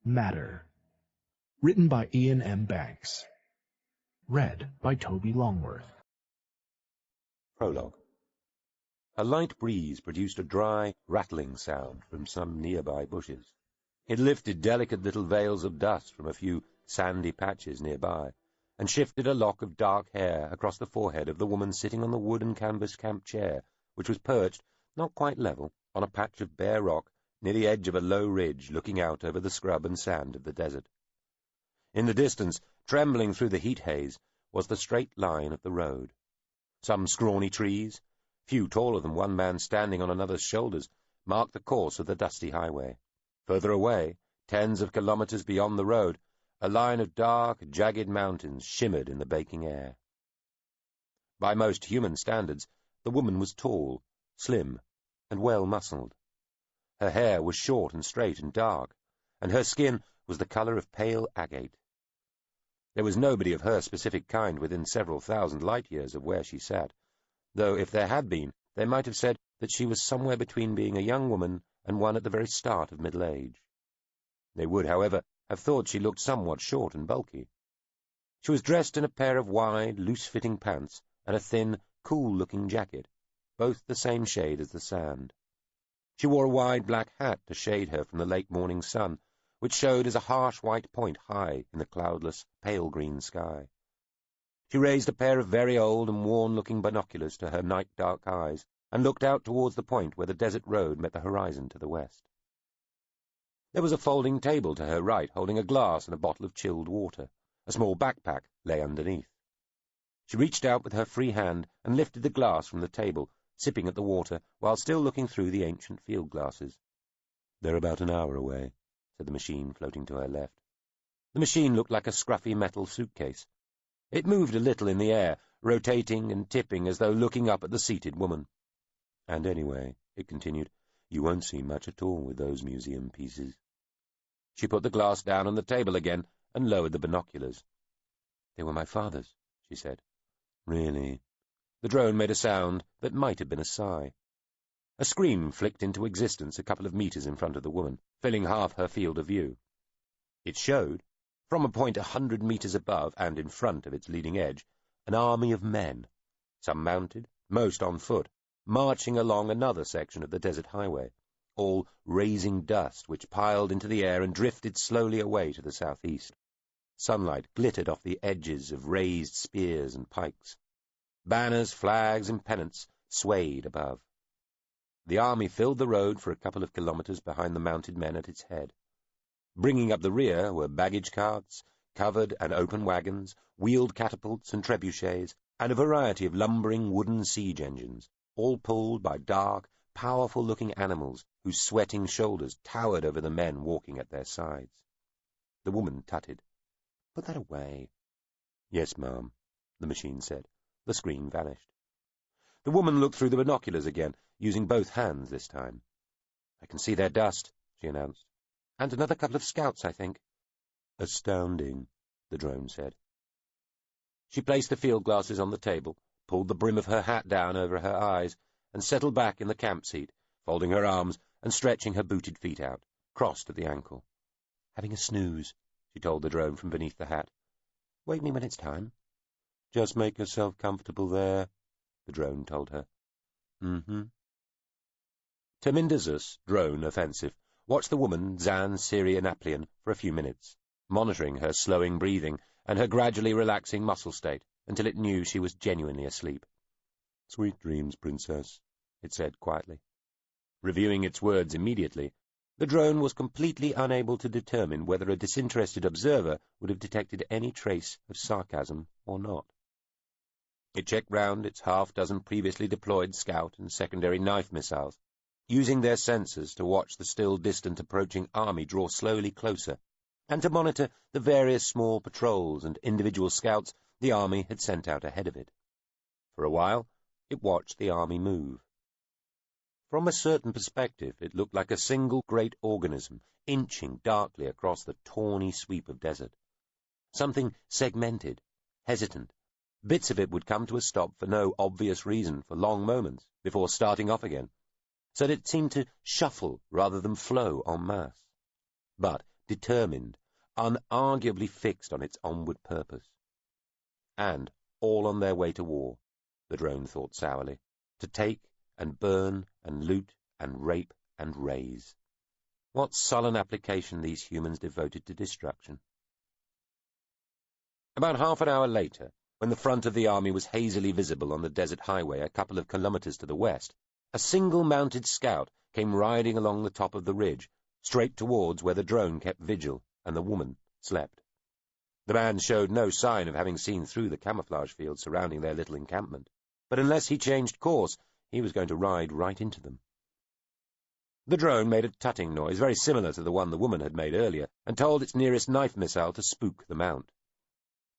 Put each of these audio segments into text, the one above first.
Matter. Written by Iain M. Banks. Read by Toby Longworth. Prologue. A light breeze produced a dry, rattling sound from some nearby bushes. It lifted delicate little veils of dust from a few sandy patches nearby, and shifted a lock of dark hair across the forehead of the woman sitting on the wooden canvas camp chair, which was perched, not quite level, on a patch of bare rock near the edge of a low ridge looking out over the scrub and sand of the desert. In the distance, trembling through the heat haze, was the straight line of the road. Some scrawny trees, few taller than one man standing on another's shoulders, marked the course of the dusty highway. Further away, tens of kilometers beyond the road, a line of dark, jagged mountains shimmered in the baking air. By most human standards, the woman was tall, slim, and well-muscled. Her hair was short and straight and dark, and her skin was the color of pale agate. There was nobody of her specific kind within several thousand light-years of where she sat, though if there had been, they might have said that she was somewhere between being a young woman and one at the very start of middle age. They would, however, have thought she looked somewhat short and bulky. She was dressed in a pair of wide, loose-fitting pants and a thin, cool-looking jacket, both the same shade as the sand. She wore a wide black hat to shade her from the late morning sun, which showed as a harsh white point high in the cloudless, pale-green sky. She raised a pair of very old and worn-looking binoculars to her night-dark eyes, and looked out towards the point where the desert road met the horizon to the west. There was a folding table to her right, holding a glass and a bottle of chilled water. A small backpack lay underneath. She reached out with her free hand and lifted the glass from the table, sipping at the water, while still looking through the ancient field glasses. "They're about an hour away," said the machine floating to her left. The machine looked like a scruffy metal suitcase. It moved a little in the air, rotating and tipping as though looking up at the seated woman. "And anyway," it continued, "you won't see much at all with those museum pieces." She put the glass down on the table again and lowered the binoculars. "They were my father's," she said. "Really?" The drone made a sound that might have been a sigh. A scream flicked into existence a couple of meters in front of the woman, filling half her field of view. It showed, from a point 100 meters above and in front of its leading edge, an army of men, some mounted, most on foot, marching along another section of the desert highway, all raising dust which piled into the air and drifted slowly away to the southeast. Sunlight glittered off the edges of raised spears and pikes. Banners, flags, and pennants swayed above. The army filled the road for a couple of kilometers behind the mounted men at its head. Bringing up the rear were baggage carts, covered and open wagons, wheeled catapults and trebuchets, and a variety of lumbering wooden siege engines, all pulled by dark, powerful-looking animals whose sweating shoulders towered over the men walking at their sides. The woman tutted. "Put that away." "Yes, ma'am," the machine said. The screen vanished. The woman looked through the binoculars again, using both hands this time. "I can see their dust," she announced. "And another couple of scouts, I think." "Astounding," the drone said. She placed the field glasses on the table, pulled the brim of her hat down over her eyes, and settled back in the camp seat, folding her arms and stretching her booted feet out, crossed at the ankle. "Having a snooze," she told the drone from beneath the hat. "Wake me when it's time." "Just make yourself comfortable there," the drone told her. "Mm-hmm." Termindazus, drone offensive, watched the woman, Zan Syrianaplian, for a few minutes, monitoring her slowing breathing and her gradually relaxing muscle state until it knew she was genuinely asleep. "Sweet dreams, princess," it said quietly. Reviewing its words immediately, the drone was completely unable to determine whether a disinterested observer would have detected any trace of sarcasm or not. It checked round its half-dozen previously deployed scout and secondary knife missiles, using their sensors to watch the still distant approaching army draw slowly closer, and to monitor the various small patrols and individual scouts the army had sent out ahead of it. For a while, it watched the army move. From a certain perspective, it looked like a single great organism inching darkly across the tawny sweep of desert. Something segmented, hesitant. Bits of it would come to a stop for no obvious reason for long moments before starting off again, so that it seemed to shuffle rather than flow en masse. But determined, unarguably fixed on its onward purpose. And all on their way to war, the drone thought sourly, to take and burn and loot and rape and raze. What sullen application these humans devoted to destruction. About half an hour later, when the front of the army was hazily visible on the desert highway a couple of kilometers to the west, a single mounted scout came riding along the top of the ridge, straight towards where the drone kept vigil and the woman slept. The man showed no sign of having seen through the camouflage field surrounding their little encampment, but unless he changed course, he was going to ride right into them. The drone made a tutting noise very similar to the one the woman had made earlier, and told its nearest knife missile to spook the mount.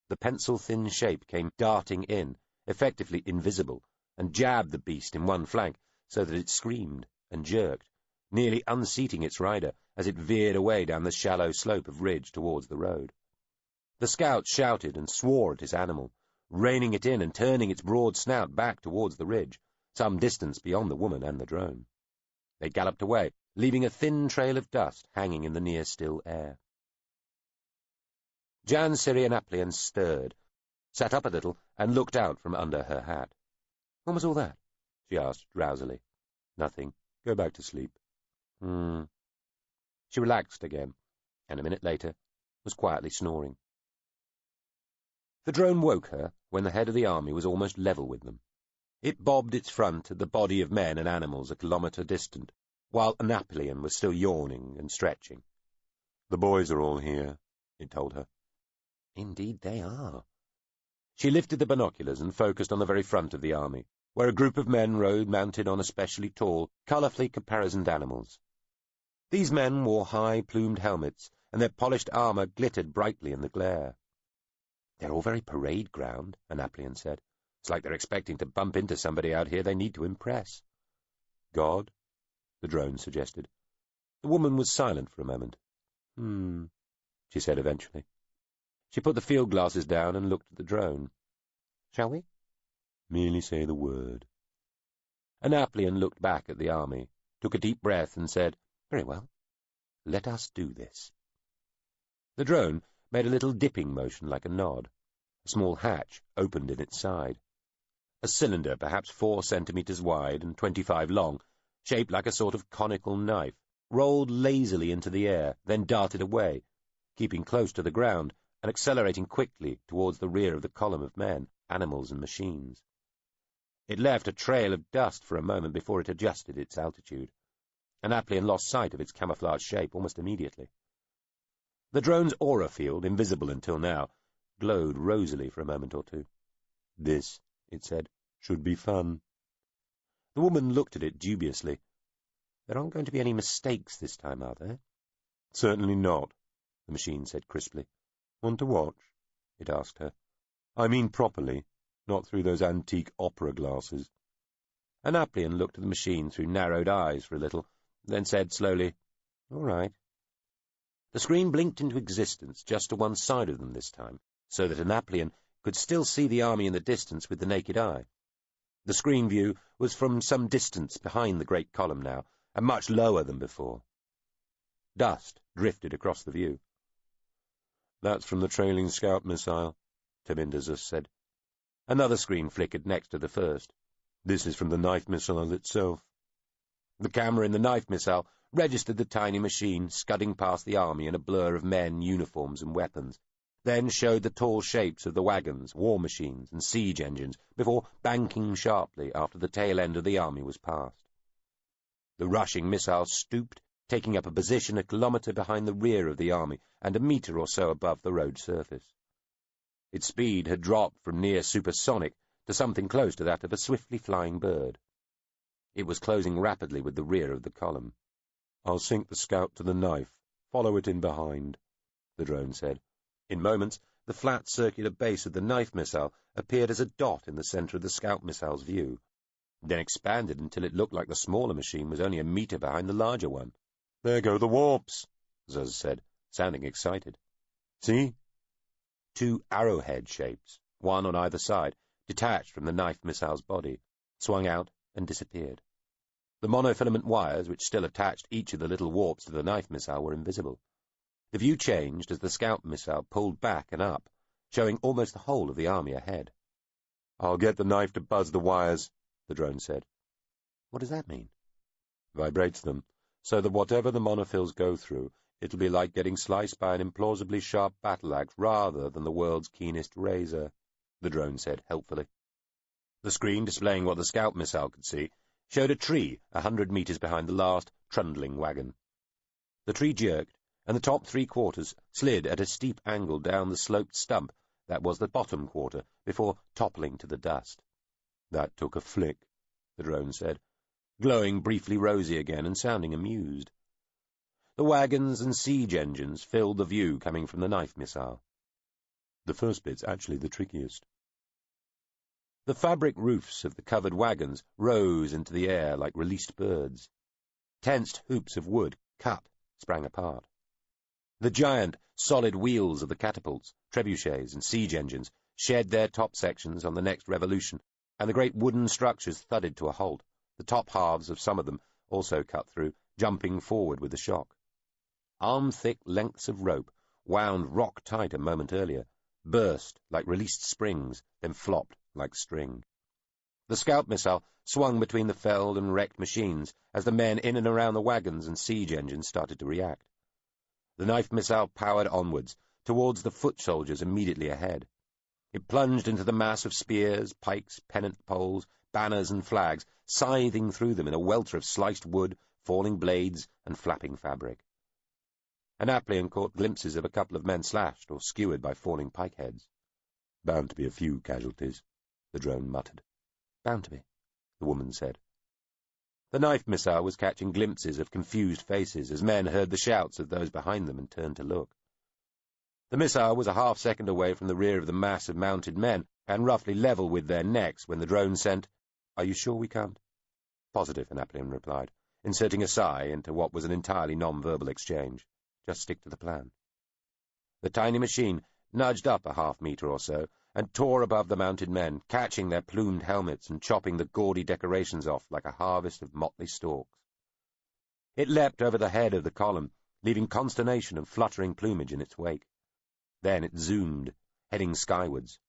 The pencil-thin shape came darting in, effectively invisible, and jabbed the beast in one flank so that it screamed and jerked, nearly unseating its rider as it veered away down the shallow slope of ridge towards the road. The scout shouted and swore at his animal, reining it in and turning its broad snout back towards the ridge, some distance beyond the woman and the drone. They galloped away, leaving a thin trail of dust hanging in the near-still air. Jan Syrianaplian stirred, sat up a little, and looked out from under her hat. "What was all that?" she asked drowsily. "Nothing. Go back to sleep." She relaxed again, and a minute later was quietly snoring. The drone woke her when the head of the army was almost level with them. It bobbed its front at the body of men and animals a kilometre distant, while Annaplian was still yawning and stretching. "The boys are all here," it told her. Indeed they are. She lifted the binoculars and focused on the very front of the army, where a group of men rode mounted on especially tall, colourfully caparisoned animals. These men wore high, plumed helmets, and their polished armour glittered brightly in the glare. "They're all very parade-ground," Annaplian said. "It's like they're expecting to bump into somebody out here they need to impress." "God?" the drone suggested. The woman was silent for a moment. She said eventually. She put the field glasses down and looked at the drone. "Shall we?" "Merely say the word." Annaplian looked back at the army, took a deep breath, and said, "Very well. Let us do this." The drone made a little dipping motion like a nod. A small hatch opened in its side. A cylinder, perhaps 4 centimetres wide and 25 long, shaped like a sort of conical knife, rolled lazily into the air, then darted away, keeping close to the ground and accelerating quickly towards the rear of the column of men, animals, and machines. It left a trail of dust for a moment before it adjusted its altitude. Annaplian lost sight of its camouflaged shape almost immediately. The drone's aura field, invisible until now, glowed rosily for a moment or two. "This," it said, "should be fun." The woman looked at it dubiously. "There aren't going to be any mistakes this time, are there?" "Certainly not," the machine said crisply. "Want to watch?" it asked her. "I mean properly, not through those antique opera glasses." Annaplian looked at the machine through narrowed eyes for a little, then said slowly, "All right." The screen blinked into existence just to one side of them this time, so that Annaplian could still see the army in the distance with the naked eye. The screen view was from some distance behind the great column now, and much lower than before. Dust drifted across the view. "That's from the trailing scout missile," Temindazus said. Another screen flickered next to the first. "This is from the knife missile itself." The camera in the knife missile registered the tiny machine scudding past the army in a blur of men, uniforms, and weapons, then showed the tall shapes of the wagons, war machines, and siege engines, before banking sharply after the tail end of the army was passed. The rushing missile stooped, taking up a position a kilometre behind the rear of the army and a metre or so above the road surface. Its speed had dropped from near supersonic to something close to that of a swiftly flying bird. It was closing rapidly with the rear of the column. "I'll sink the scout to the knife. Follow it in behind," the drone said. In moments, the flat circular base of the knife missile appeared as a dot in the centre of the scout missile's view, then expanded until it looked like the smaller machine was only a metre behind the larger one. "There go the warps," Zuz said, sounding excited. "See?" 2 arrowhead shapes, one on either side, detached from the knife missile's body, swung out and disappeared. The monofilament wires, which still attached each of the little warps to the knife missile, were invisible. The view changed as the scout missile pulled back and up, showing almost the whole of the army ahead. "I'll get the knife to buzz the wires," the drone said. "What does that mean?" "Vibrates them, so that whatever the monophils go through, it'll be like getting sliced by an implausibly sharp battle-axe rather than the world's keenest razor," the drone said helpfully. The screen displaying what the scout missile could see showed a tree 100 meters behind the last trundling wagon. The tree jerked, and the top 3/4 slid at a steep angle down the sloped stump that was the bottom quarter before toppling to the dust. "That took a flick," the drone said, glowing briefly rosy again and sounding amused. The wagons and siege engines filled the view coming from the knife missile. "The first bit's actually the trickiest." The fabric roofs of the covered wagons rose into the air like released birds. Tensed hoops of wood, cut, sprang apart. The giant, solid wheels of the catapults, trebuchets, and siege engines shed their top sections on the next revolution, and the great wooden structures thudded to a halt, the top halves of some of them also cut through, jumping forward with the shock. Arm-thick lengths of rope, wound rock-tight a moment earlier, burst like released springs, then flopped like string. The scout missile swung between the felled and wrecked machines as the men in and around the wagons and siege engines started to react. The knife missile powered onwards, towards the foot soldiers immediately ahead. It plunged into the mass of spears, pikes, pennant poles, banners and flags, scything through them in a welter of sliced wood, falling blades, and flapping fabric. Annaplian caught glimpses of a couple of men slashed or skewered by falling pike heads. "Bound to be a few casualties," the drone muttered. "Bound to be," the woman said. The knife missile was catching glimpses of confused faces as men heard the shouts of those behind them and turned to look. The missile was a half-second away from the rear of the mass of mounted men and roughly level with their necks when the drone sent, "Are you sure we can't?" "Positive," Annaplian replied, inserting a sigh into what was an entirely non-verbal exchange. "Just stick to the plan." The tiny machine nudged up a half-meter or so and tore above the mounted men, catching their plumed helmets and chopping the gaudy decorations off like a harvest of motley stalks. It leapt over the head of the column, leaving consternation and fluttering plumage in its wake. Then it zoomed, heading skywards.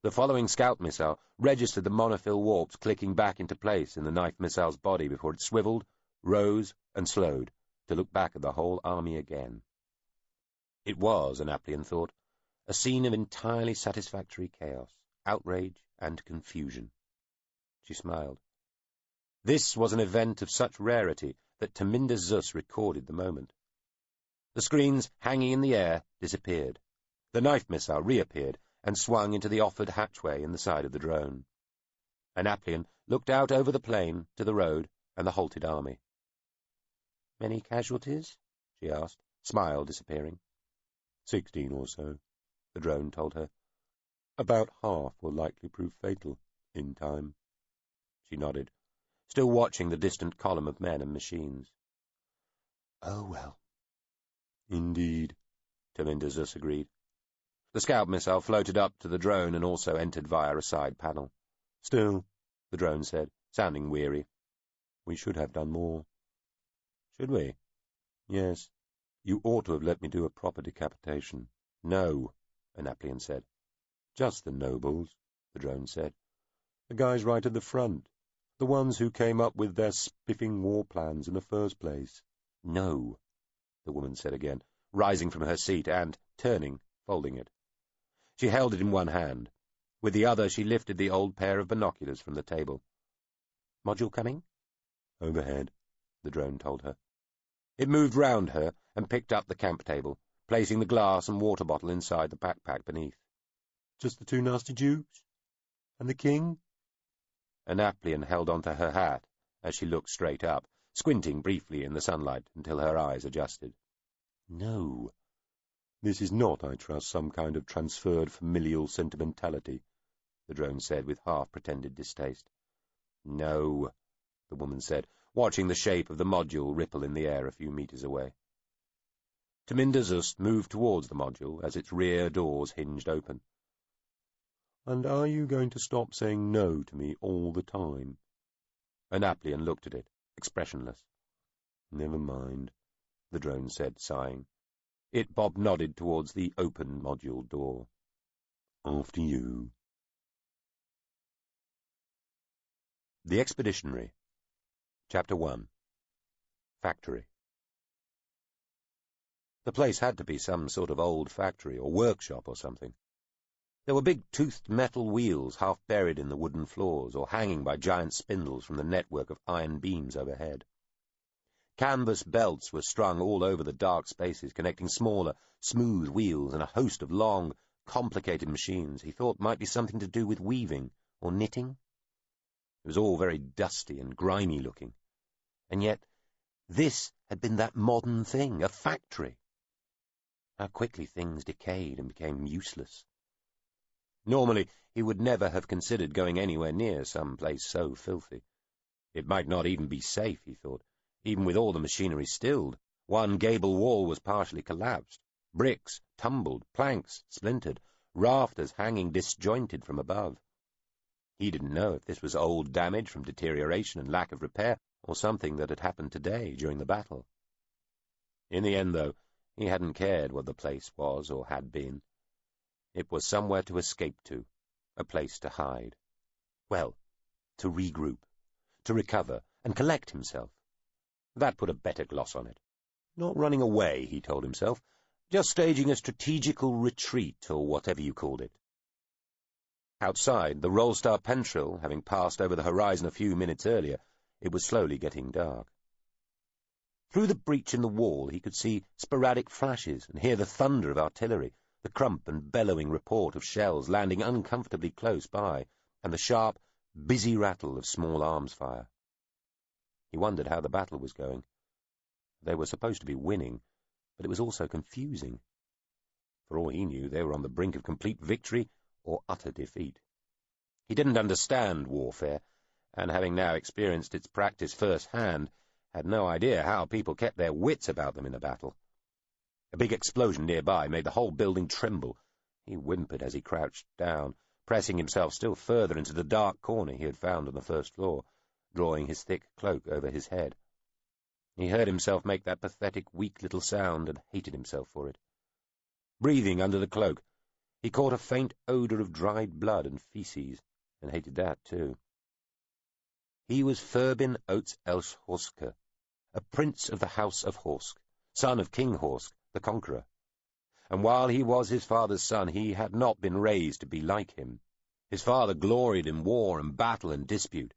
The following scout missile registered the monophil warps clicking back into place in the knife missile's body before it swiveled, rose, and slowed, to look back at the whole army again. It was, Annaplian thought, a scene of entirely satisfactory chaos, outrage, and confusion. She smiled. This was an event of such rarity that Taminder Zus recorded the moment. The screens hanging in the air disappeared. The knife missile reappeared and swung into the offered hatchway in the side of the drone. Annaplian looked out over the plain to the road and the halted army. "Many casualties?" she asked, smile disappearing. 16 or so, the drone told her. "About half will likely prove fatal, in time." She nodded, still watching the distant column of men and machines. "Oh, well." "Indeed," Taminder Zus agreed. The scout missile floated up to the drone and also entered via a side panel. "Still," the drone said, sounding weary, "we should have done more." "Should we?" "Yes. You ought to have let me do a proper decapitation." "No," Annaplian said. "Just the nobles," the drone said. "The guys right at the front. The ones who came up with their spiffing war plans in the first place." "No," the woman said again, rising from her seat and, turning, folding it. She held it in one hand. With the other she lifted the old pair of binoculars from the table. "Module coming?" "Overhead," the drone told her. It moved round her and picked up the camp table, placing the glass and water bottle inside the backpack beneath. "Just the two nasty dukes? And the king?" Annaplian held onto her hat as she looked straight up, squinting briefly in the sunlight until her eyes adjusted. "No. This is not, I trust, some kind of transferred familial sentimentality," the drone said with half-pretended distaste. "No," the woman said, watching the shape of the module ripple in the air a few meters away. Taminder Zus moved towards the module as its rear doors hinged open. "And are you going to stop saying no to me all the time?" Annaplian looked at it, expressionless. "Never mind," the drone said, sighing. Bob nodded towards the open module door. "After you." The Expeditionary. Chapter 1. Factory. The place had to be some sort of old factory or workshop or something. There were big toothed metal wheels half buried in the wooden floors or hanging by giant spindles from the network of iron beams overhead. Canvas belts were strung all over the dark spaces, connecting smaller, smooth wheels and a host of long, complicated machines he thought might be something to do with weaving or knitting. It was all very dusty and grimy looking, and yet this had been that modern thing, a factory. How quickly things decayed and became useless. Normally, he would never have considered going anywhere near some place so filthy. It might not even be safe, he thought, even with all the machinery stilled. One gable wall was partially collapsed, bricks tumbled, planks splintered, rafters hanging disjointed from above. He didn't know if this was old damage from deterioration and lack of repair, or something that had happened today during the battle. In the end, though, he hadn't cared what the place was or had been. It was somewhere to escape to, a place to hide. Well, to regroup, to recover, and collect himself. That put a better gloss on it. Not running away, he told himself, just staging a strategical retreat, or whatever you called it. Outside, the Rollstar Pentrill having passed over the horizon a few minutes earlier, it was slowly getting dark. Through the breach in the wall he could see sporadic flashes and hear the thunder of artillery, the crump and bellowing report of shells landing uncomfortably close by, and the sharp, busy rattle of small arms fire. He wondered how the battle was going. They were supposed to be winning, but it was also confusing. For all he knew, they were on the brink of complete victory or utter defeat. He didn't understand warfare, and having now experienced its practice firsthand, had no idea how people kept their wits about them in a battle. A big explosion nearby made the whole building tremble. He whimpered as he crouched down, pressing himself still further into the dark corner he had found on the first floor, drawing his thick cloak over his head. He heard himself make that pathetic, weak little sound and hated himself for it. Breathing under the cloak, he caught a faint odour of dried blood and feces, and hated that too. He was Ferbin Oates Horske, a prince of the House of Horsk, son of King Horsk, the Conqueror. And while he was his father's son, he had not been raised to be like him. His father gloried in war and battle and dispute,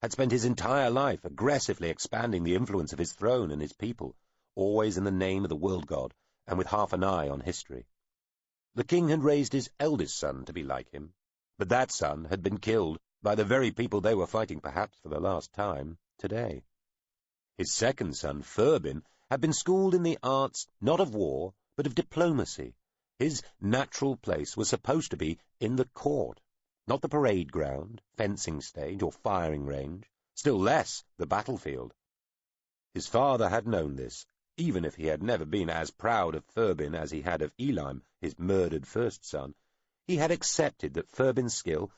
had spent his entire life aggressively expanding the influence of his throne and his people, always in the name of the world god, and with half an eye on history. The king had raised his eldest son to be like him, but that son had been killed by the very people they were fighting perhaps for the last time today. His second son, Ferbin, had been schooled in the arts not of war, but of diplomacy. His natural place was supposed to be in the court, not the parade ground, fencing stage, or firing range, still less the battlefield. His father had known this, even if he had never been as proud of Ferbin as he had of Elim, his murdered first son. He had accepted that Ferbin's skill,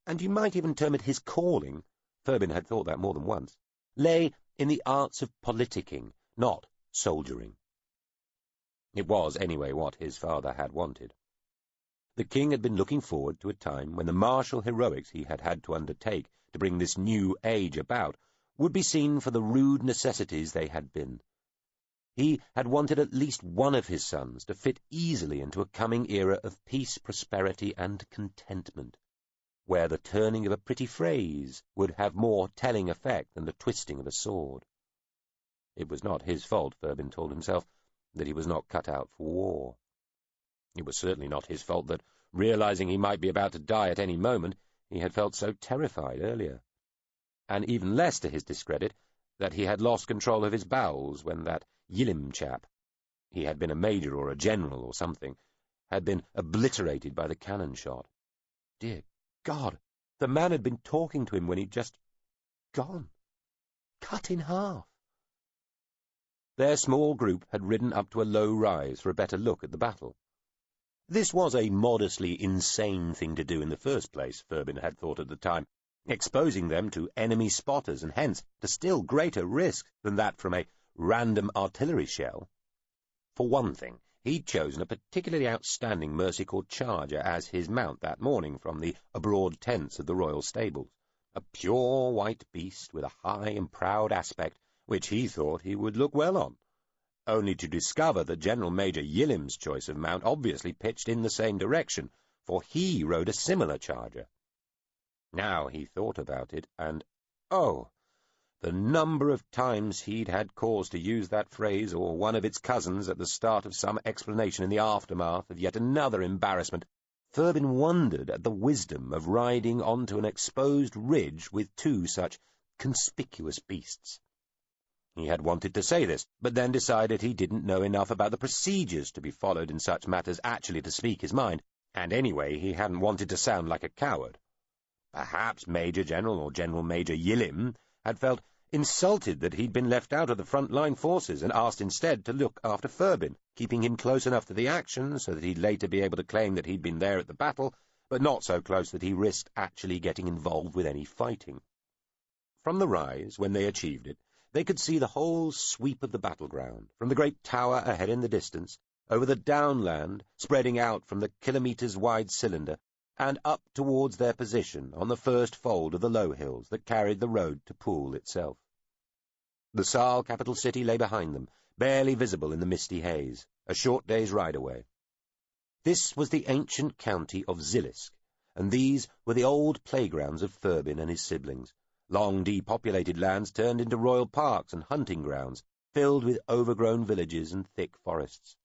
and you might even term it his calling, Ferbin had thought that more than once, lay in the arts of politicking, not soldiering. It was, anyway, what his father had wanted. The king had been looking forward to a time when the martial heroics he had had to undertake to bring this new age about would be seen for the rude necessities they had been. He had wanted at least one of his sons to fit easily into a coming era of peace, prosperity, and contentment, where the turning of a pretty phrase would have more telling effect than the twisting of a sword. It was not his fault, Ferbin told himself, that he was not cut out for war. It was certainly not his fault that, realizing he might be about to die at any moment, he had felt so terrified earlier. And even less to his discredit that he had lost control of his bowels when that Iain chap, he had been a major or a general or something, had been obliterated by the cannon shot. Dear God, the man had been talking to him when he'd just gone, cut in half. Their small group had ridden up to a low rise for a better look at the battle. This was a modestly insane thing to do in the first place, Ferbin had thought at the time, exposing them to enemy spotters and hence to still greater risk than that from a random artillery shell. For one thing, he'd chosen a particularly outstanding Mercicord charger as his mount that morning from the abroad tents of the royal stables, a pure white beast with a high and proud aspect which he thought he would look well on, only to discover that General Major Yillim's choice of mount obviously pitched in the same direction, for he rode a similar charger. Now he thought about it, and, oh, the number of times he'd had cause to use that phrase or one of its cousins at the start of some explanation in the aftermath of yet another embarrassment, Furbin wondered at the wisdom of riding onto an exposed ridge with two such conspicuous beasts. He had wanted to say this, but then decided he didn't know enough about the procedures to be followed in such matters actually to speak his mind, and anyway he hadn't wanted to sound like a coward. Perhaps Major General or General Major Yillim had felt insulted that he'd been left out of the front-line forces and asked instead to look after Furbin, keeping him close enough to the action so that he'd later be able to claim that he'd been there at the battle, but not so close that he risked actually getting involved with any fighting. From the rise, when they achieved it, they could see the whole sweep of the battleground, from the great tower ahead in the distance, over the downland, spreading out from the kilometres-wide cylinder, and up towards their position on the first fold of the low hills that carried the road to Poole itself. The Saal capital city lay behind them, barely visible in the misty haze, a short day's ride away. This was the ancient county of Zilisk, and these were the old playgrounds of Furbin and his siblings, long depopulated lands turned into royal parks and hunting grounds, filled with overgrown villages and thick forests.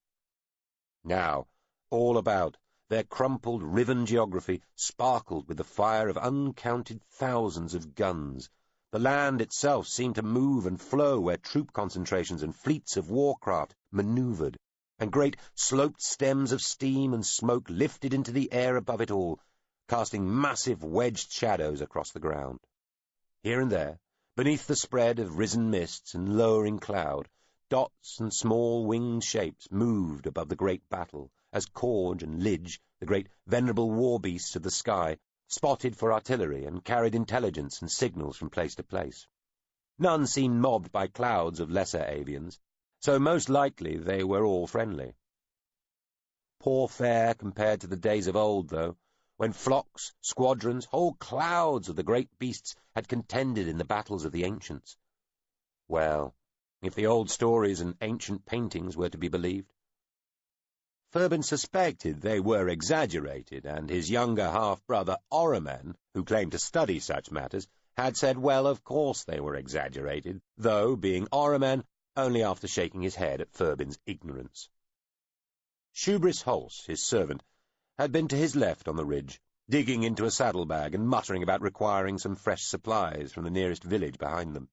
Now, all about, their crumpled, riven geography sparkled with the fire of uncounted thousands of guns. The land itself seemed to move and flow where troop concentrations and fleets of warcraft manoeuvred, and great sloped stems of steam and smoke lifted into the air above it all, casting massive wedged shadows across the ground. Here and there, beneath the spread of risen mists and lowering cloud, dots and small winged shapes moved above the great battle, as Korg and Lidge, the great venerable war beasts of the sky, spotted for artillery and carried intelligence and signals from place to place. None seemed mobbed by clouds of lesser avians, so most likely they were all friendly. Poor fare compared to the days of old, though, when flocks, squadrons, whole clouds of the great beasts had contended in the battles of the ancients. Well, if the old stories and ancient paintings were to be believed. Furbin suspected they were exaggerated, and his younger half-brother Orriman, who claimed to study such matters, had said, well, of course they were exaggerated, though, being Orriman, only after shaking his head at Furbin's ignorance. Shubris Hulse, his servant, had been to his left on the ridge, digging into a saddlebag and muttering about requiring some fresh supplies from the nearest village behind them.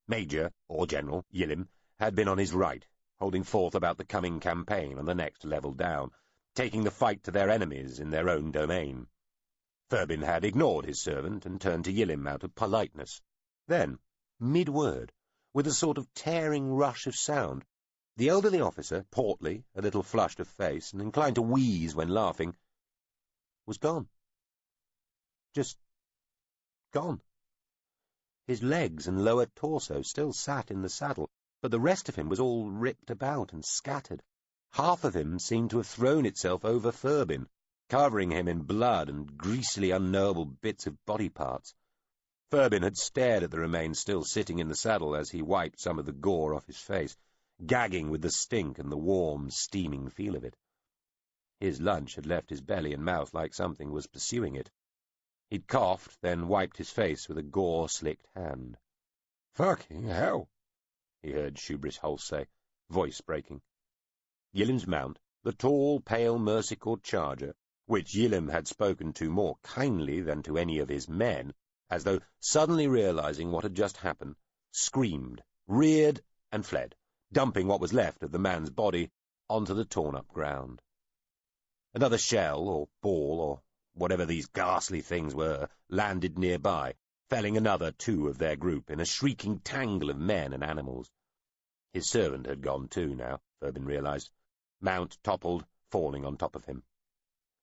Major, or General, Yillim, had been on his right, holding forth about the coming campaign on the next level down, taking the fight to their enemies in their own domain. Furbin had ignored his servant and turned to Yillim out of politeness. Then, mid-word, with a sort of tearing rush of sound, the elderly officer, portly, a little flushed of face, and inclined to wheeze when laughing, was gone. Just gone. His legs and lower torso still sat in the saddle, but the rest of him was all ripped about and scattered. Half of him seemed to have thrown itself over Furbin, covering him in blood and greasily unknowable bits of body parts. Furbin had stared at the remains still sitting in the saddle as he wiped some of the gore off his face, gagging with the stink and the warm, steaming feel of it. His lunch had left his belly and mouth like something was pursuing it. He'd coughed, then wiped his face with a gore-slicked hand. "Fucking hell!" he heard Shubris Hulse say, voice breaking. Yillim's mount, the tall, pale Mercicord charger, which Yillim had spoken to more kindly than to any of his men, as though suddenly realizing what had just happened, screamed, reared, and fled, dumping what was left of the man's body onto the torn-up ground. Another shell, or ball, or whatever these ghastly things were, landed nearby, felling another two of their group in a shrieking tangle of men and animals. His servant had gone too now, Furbin realized. Mount toppled, falling on top of him.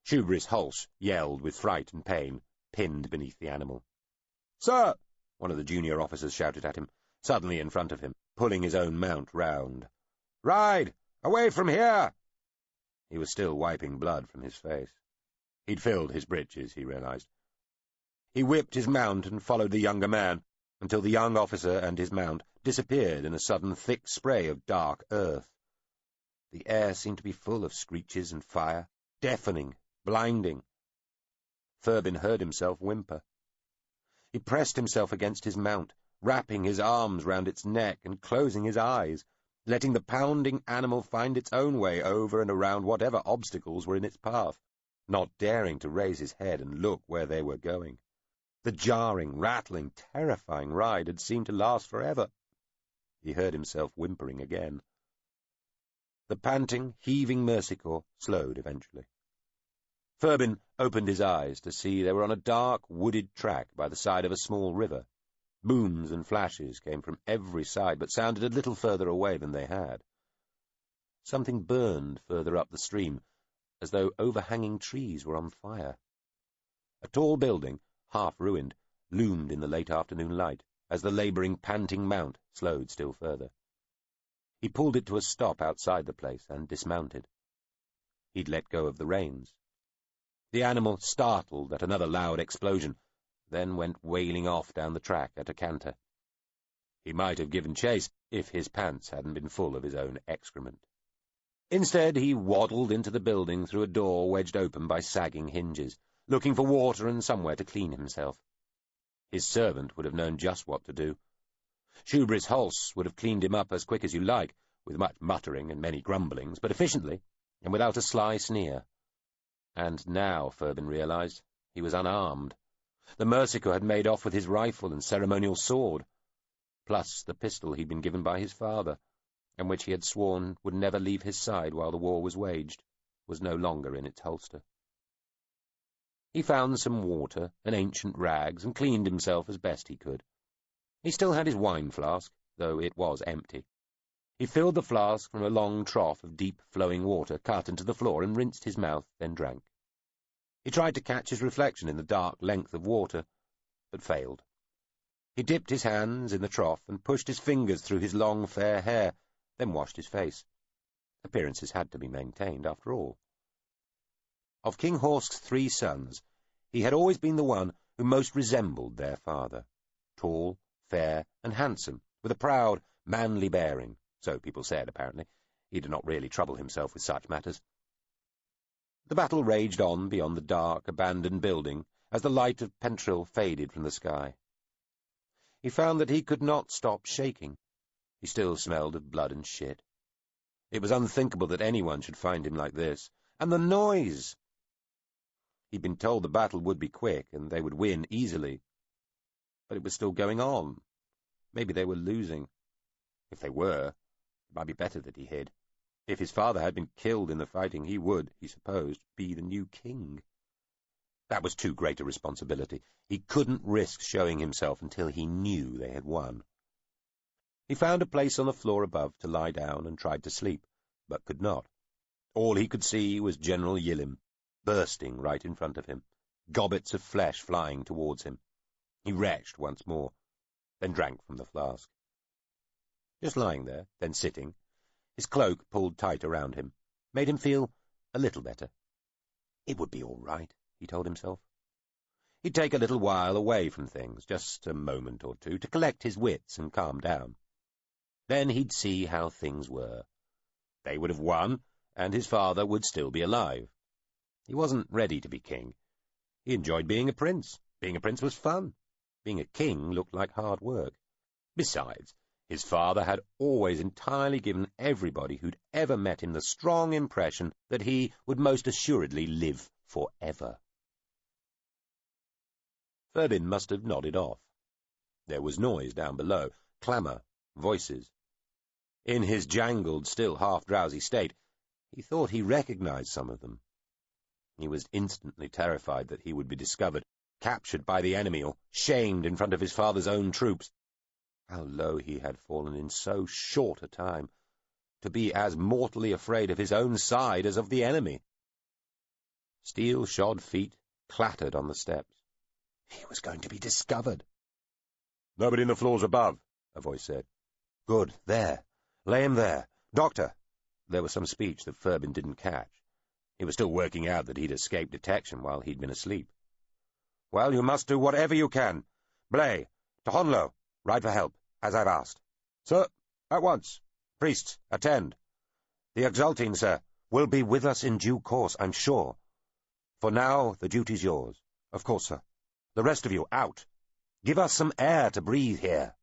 Shubris Hulse yelled with fright and pain, pinned beneath the animal. "Sir!" one of the junior officers shouted at him, suddenly in front of him, pulling his own mount round. "Ride! Away from here!" He was still wiping blood from his face. He'd filled his breeches, he realized. He whipped his mount and followed the younger man, until the young officer and his mount disappeared in a sudden thick spray of dark earth. The air seemed to be full of screeches and fire, deafening, blinding. Furbin heard himself whimper. He pressed himself against his mount, wrapping his arms round its neck and closing his eyes, letting the pounding animal find its own way over and around whatever obstacles were in its path, not daring to raise his head and look where they were going. The jarring, rattling, terrifying ride had seemed to last forever. He heard himself whimpering again. The panting, heaving Mercy Corps slowed eventually. Furbin opened his eyes to see they were on a dark, wooded track by the side of a small river. Booms and flashes came from every side, but sounded a little further away than they had. Something burned further up the stream, as though overhanging trees were on fire. A tall building, half-ruined, loomed in the late afternoon light, as the labouring, panting mount slowed still further. He pulled it to a stop outside the place and dismounted. He'd let go of the reins. The animal startled at another loud explosion, then went wailing off down the track at a canter. He might have given chase if his pants hadn't been full of his own excrement. Instead, he waddled into the building through a door wedged open by sagging hinges, looking for water and somewhere to clean himself. His servant would have known just what to do. Shoebury's Hulse would have cleaned him up as quick as you like, with much muttering and many grumblings, but efficiently, and without a sly sneer. And now, Furbin realized, he was unarmed. The Mercy Corps had made off with his rifle and ceremonial sword, plus the pistol he'd been given by his father, and which he had sworn would never leave his side while the war was waged, was no longer in its holster. He found some water and ancient rags and cleaned himself as best he could. He still had his wine flask, though it was empty. He filled the flask from a long trough of deep flowing water cut into the floor and rinsed his mouth, then drank. He tried to catch his reflection in the dark length of water, but failed. He dipped his hands in the trough and pushed his fingers through his long fair hair, then washed his face. Appearances had to be maintained, after all. Of King Horsk's 3 sons, he had always been the one who most resembled their father. Tall, fair, and handsome, with a proud, manly bearing, so people said, apparently. He did not really trouble himself with such matters. The battle raged on beyond the dark, abandoned building as the light of Pentrill faded from the sky. He found that he could not stop shaking. He still smelled of blood and shit. It was unthinkable that anyone should find him like this. And the noise! He'd been told the battle would be quick, and they would win easily. But it was still going on. Maybe they were losing. If they were, it might be better that he hid. If his father had been killed in the fighting, he would, he supposed, be the new king. That was too great a responsibility. He couldn't risk showing himself until he knew they had won. He found a place on the floor above to lie down and tried to sleep, but could not. All he could see was General Yillim, bursting right in front of him, gobbets of flesh flying towards him. He retched once more, then drank from the flask. Just lying there, then sitting, his cloak pulled tight around him, made him feel a little better. It would be all right, he told himself. He'd take a little while away from things, just a moment or two, to collect his wits and calm down. Then he'd see how things were. They would have won, and his father would still be alive. He wasn't ready to be king. He enjoyed being a prince. Being a prince was fun. Being a king looked like hard work. Besides, his father had always entirely given everybody who'd ever met him the strong impression that he would most assuredly live forever. Furbin must have nodded off. There was noise down below, clamour, voices. In his jangled, still half-drowsy state, he thought he recognized some of them. He was instantly terrified that he would be discovered, captured by the enemy, or shamed in front of his father's own troops. How low he had fallen in so short a time, to be as mortally afraid of his own side as of the enemy. Steel-shod feet clattered on the steps. He was going to be discovered. "Nobody in the floors above," a voice said. "Good, there. Lay him there. Doctor!" There was some speech that Furbin didn't catch. He was still working out that he'd escaped detection while he'd been asleep. "Well, you must do whatever you can. Blay, to Honlo, ride for help, as I've asked." "Sir, at once. Priests, attend. The Exaltine, sir, will be with us in due course, I'm sure. For now, the duty's yours." "Of course, sir." "The rest of you, out. Give us some air to breathe here."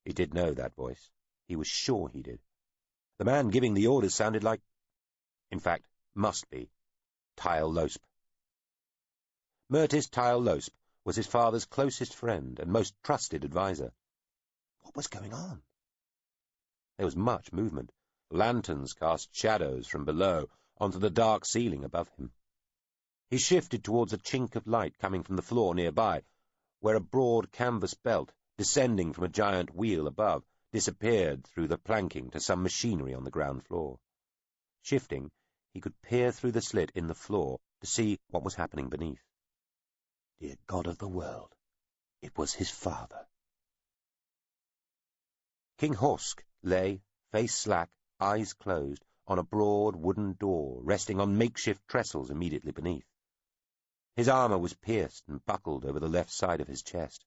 He did know that voice. He was sure he did. The man giving the orders sounded like— in fact, must be— Tyle Losp. Myrtis Tyle Losp was his father's closest friend and most trusted adviser. What was going on? There was much movement. Lanterns cast shadows from below onto the dark ceiling above him. He shifted towards a chink of light coming from the floor nearby, where a broad canvas belt, descending from a giant wheel above, disappeared through the planking to some machinery on the ground floor. Shifting, he could peer through the slit in the floor to see what was happening beneath. Dear God of the world, it was his father. King Horsk lay, face slack, eyes closed, on a broad wooden door resting on makeshift trestles immediately beneath. His armour was pierced and buckled over the left side of his chest,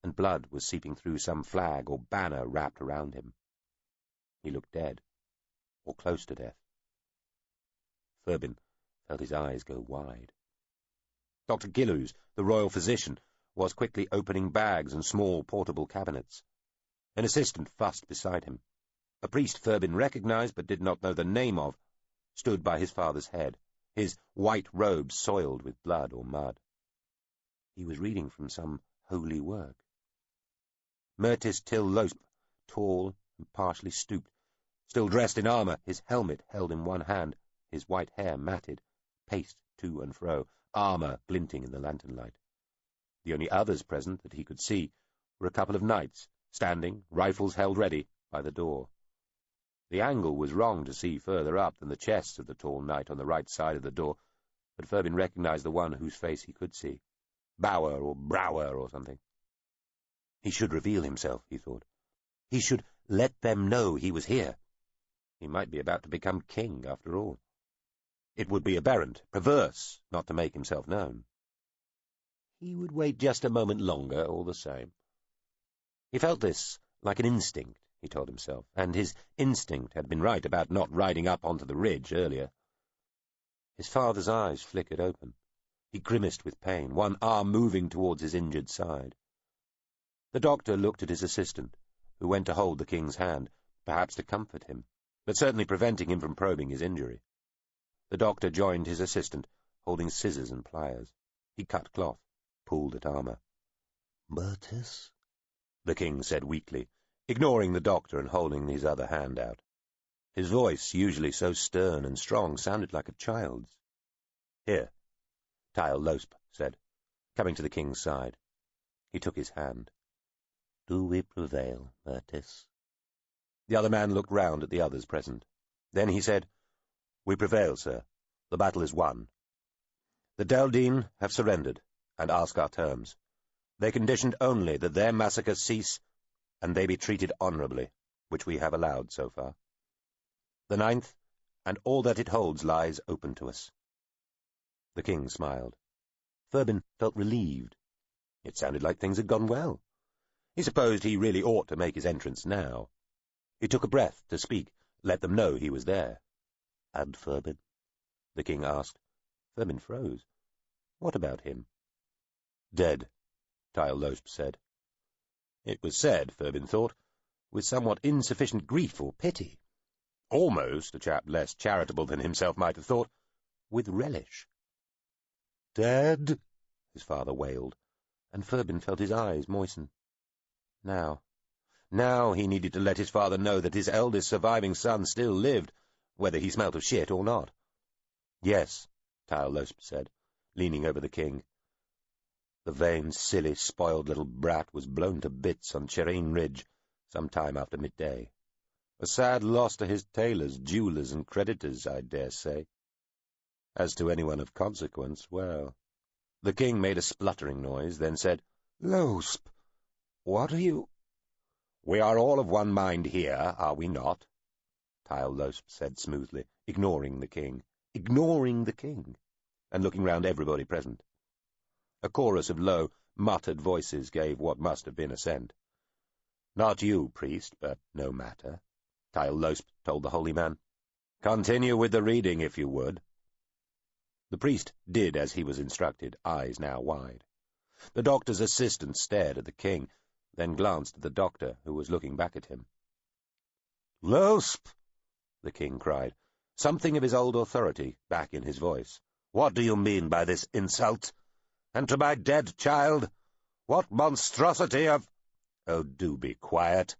and blood was seeping through some flag or banner wrapped around him. He looked dead, or close to death. Thurbin felt his eyes go wide. Dr. Gillows, the royal physician, was quickly opening bags and small portable cabinets. An assistant fussed beside him. A priest Thurbin recognized but did not know the name of stood by his father's head, his white robe soiled with blood or mud. He was reading from some holy work. Myrtis Tyle Losp, tall and partially stooped, still dressed in armour, his helmet held in one hand, his white hair matted, paced to and fro, armour glinting in the lantern light. The only others present that he could see were a couple of knights, standing, rifles held ready, by the door. The angle was wrong to see further up than the chest of the tall knight on the right side of the door, but Thurbin recognized the one whose face he could see. Bauer or Brower or something. He should reveal himself, he thought. He should let them know he was here. He might be about to become king, after all. It would be aberrant, perverse, not to make himself known. He would wait just a moment longer, all the same. He felt this like an instinct, he told himself, and his instinct had been right about not riding up onto the ridge earlier. His father's eyes flickered open. He grimaced with pain, one arm moving towards his injured side. The doctor looked at his assistant, who went to hold the king's hand, perhaps to comfort him, but certainly preventing him from probing his injury. The doctor joined his assistant, holding scissors and pliers. He cut cloth, pulled at armour. "Myrtis?" the king said weakly, ignoring the doctor and holding his other hand out. His voice, usually so stern and strong, sounded like a child's. "Here," Tyle Losp said, coming to the king's side. He took his hand. "Do we prevail, Myrtis?" The other man looked round at the others present. Then he said, "We prevail, sir. The battle is won. The Deldine have surrendered, and ask our terms. They conditioned only that their massacre cease, and they be treated honourably, which we have allowed so far. The 9th, and all that it holds, lies open to us." The king smiled. Thurbin felt relieved. It sounded like things had gone well. He supposed he really ought to make his entrance now. He took a breath to speak, let them know he was there. "And Thurbin?" the king asked. Thurbin froze. What about him? "Dead," Tyle Losp said. It was said, Thurbin thought, with somewhat insufficient grief or pity. Almost, a chap less charitable than himself might have thought, with relish. "Dead?" his father wailed, and Thurbin felt his eyes moisten. Now he needed to let his father know that his eldest surviving son still lived, whether he smelt of shit or not. "Yes," Tyle Losp said, leaning over the king. The vain, silly, spoiled little brat was blown to bits on Cherine Ridge some time after midday. A sad loss to his tailors, jewellers, and creditors, I dare say. As to anyone of consequence, well— The king made a spluttering noise, then said, "Losp, what are you—" "We are all of one mind here, are we not?" Tyle Losp said smoothly, ignoring the king, ignoring the king, and looking round everybody present. A chorus of low, muttered voices gave what must have been assent. "Not you, priest, but no matter," Losp told the holy man. "Continue with the reading, if you would." The priest did as he was instructed, eyes now wide. The doctor's assistant stared at the king, then glanced at the doctor, who was looking back at him. "Losp!" the king cried, something of his old authority back in his voice. "What do you mean by this insult? And to my dead child? What monstrosity of—" "Oh, do be quiet."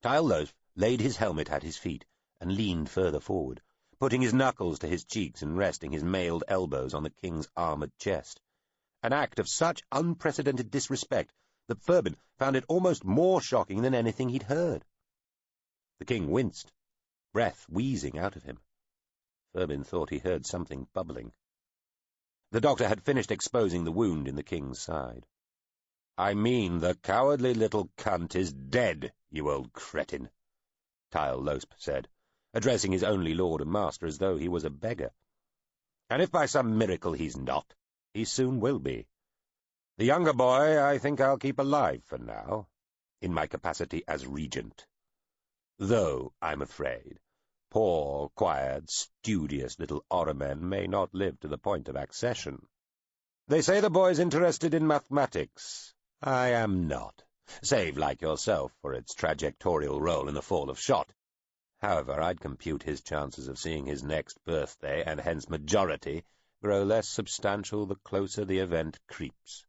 Losp laid his helmet at his feet and leaned further forward, putting his knuckles to his cheeks and resting his mailed elbows on the king's armoured chest. An act of such unprecedented disrespect that Furbin found it almost more shocking than anything he'd heard. The king winced, breath wheezing out of him. Furbin thought he heard something bubbling. The doctor had finished exposing the wound in the king's side. "I mean the cowardly little cunt is dead, you old cretin," Losp said, addressing his only lord and master as though he was a beggar. "And if by some miracle he's not, he soon will be. The younger boy I think I'll keep alive for now, in my capacity as regent. Though, I'm afraid, poor, quiet, studious little Ormen may not live to the point of accession. They say the boy's interested in mathematics. I am not, save like yourself for its trajectorial role in the fall of shot. However, I'd compute his chances of seeing his next birthday, and hence majority, grow less substantial the closer the event creeps."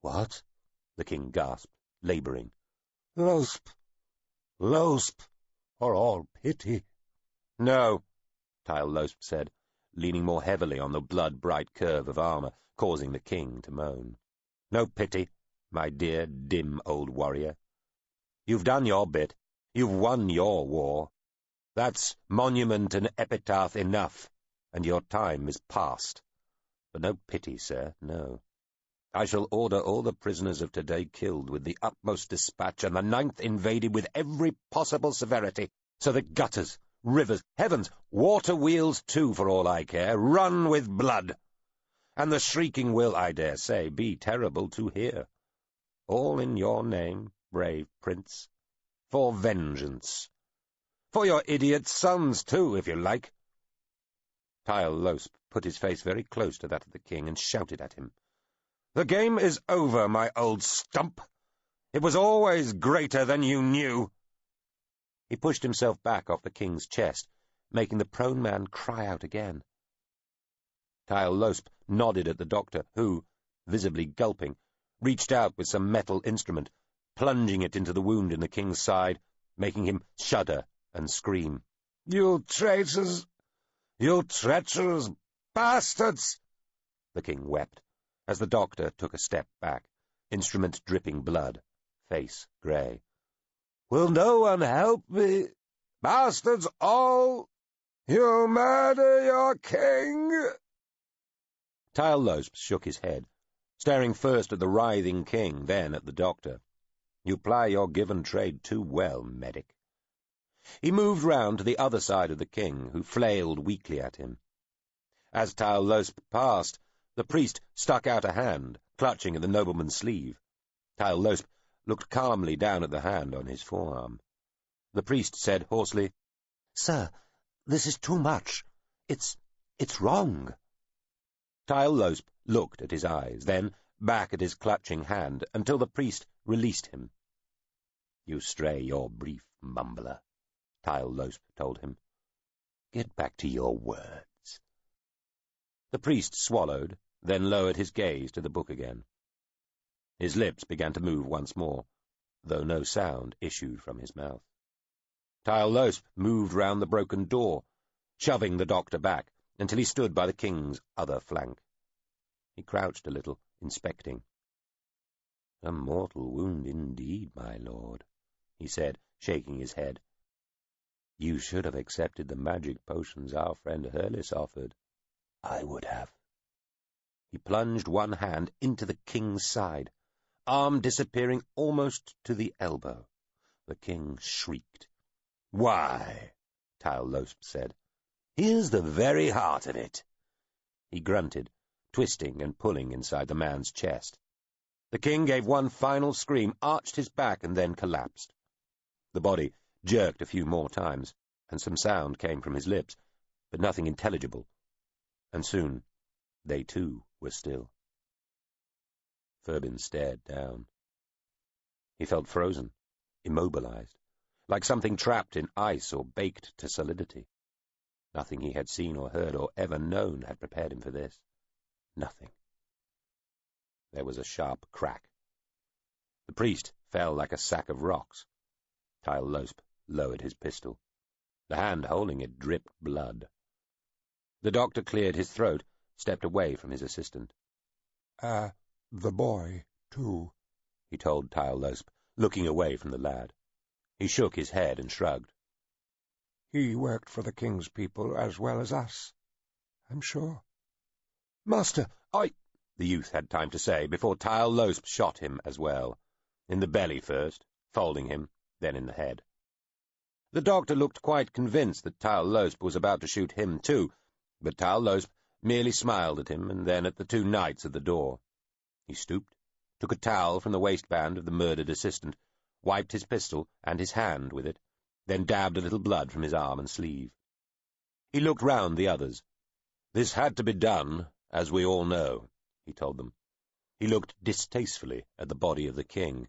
"What?" the king gasped, labouring. "Losp! Losp! For all pity!" "No," Losp said, leaning more heavily on the blood-bright curve of armour, causing the king to moan. "No pity, my dear, dim old warrior. You've done your bit. You've won your war. That's monument and epitaph enough, and your time is past. But no pity, sir, no. I shall order all the prisoners of today killed with the utmost dispatch, and the 9th invaded with every possible severity, so that gutters, rivers, heavens, water wheels too, for all I care, run with blood. And the shrieking will, I dare say, be terrible to hear. All in your name, brave prince, for vengeance. For your idiot sons, too, if you like." Losp put his face very close to that of the king and shouted at him. "The game is over, my old stump. It was always greater than you knew." He pushed himself back off the king's chest, making the prone man cry out again. Losp nodded at the doctor, who, visibly gulping, reached out with some metal instrument, plunging it into the wound in the king's side, making him shudder and scream. "You traitors! You treacherous bastards!" the king wept, as the doctor took a step back, instrument dripping blood, face grey. "Will no one help me? Bastards all! You murder your king!" Losp shook his head, staring first at the writhing king, then at the doctor. "You ply your given trade too well, medic." He moved round to the other side of the king, who flailed weakly at him. As Losp passed, the priest stuck out a hand, clutching at the nobleman's sleeve. Losp looked calmly down at the hand on his forearm. The priest said hoarsely, "Sir, this is too much. It's wrong." Losp looked at his eyes, then back at his clutching hand, until the priest released him. "You stray your brief, mumbler," Losp told him. "Get back to your words." The priest swallowed, then lowered his gaze to the book again. His lips began to move once more, though no sound issued from his mouth. Losp moved round the broken door, shoving the doctor back, until he stood by the king's other flank. He crouched a little, inspecting. "A mortal wound indeed, my lord," he said, shaking his head. "You should have accepted the magic potions our friend Hurlis offered." "I would have." He plunged one hand into the king's side, arm disappearing almost to the elbow. The king shrieked. "Why?" Losp said. Here's the very heart of it." He grunted, twisting and pulling inside the man's chest. The king gave one final scream, arched his back, and then collapsed. The body jerked a few more times, and some sound came from his lips, but nothing intelligible. And soon they too were still. Furbin stared down. He felt frozen, immobilized, like something trapped in ice or baked to solidity. Nothing he had seen or heard or ever known had prepared him for this. Nothing. There was a sharp crack. The priest fell like a sack of rocks. Tyle Losp lowered his pistol. The hand holding it dripped blood. The doctor cleared his throat, stepped away from his assistant. The boy, too," he told Tyle Losp, looking away from the lad. He shook his head and shrugged. "He worked for the king's people as well as us, I'm sure." "Master, the youth had time to say before Tyle Losp shot him as well, in the belly first, folding him, then in the head. The doctor looked quite convinced that Tyle Losp was about to shoot him too, but Tyle Losp merely smiled at him and then at the two knights at the door. He stooped, took a towel from the waistband of the murdered assistant, wiped his pistol and his hand with it, then dabbed a little blood from his arm and sleeve. He looked round the others. "This had to be done, as we all know," he told them. He looked distastefully at the body of the king,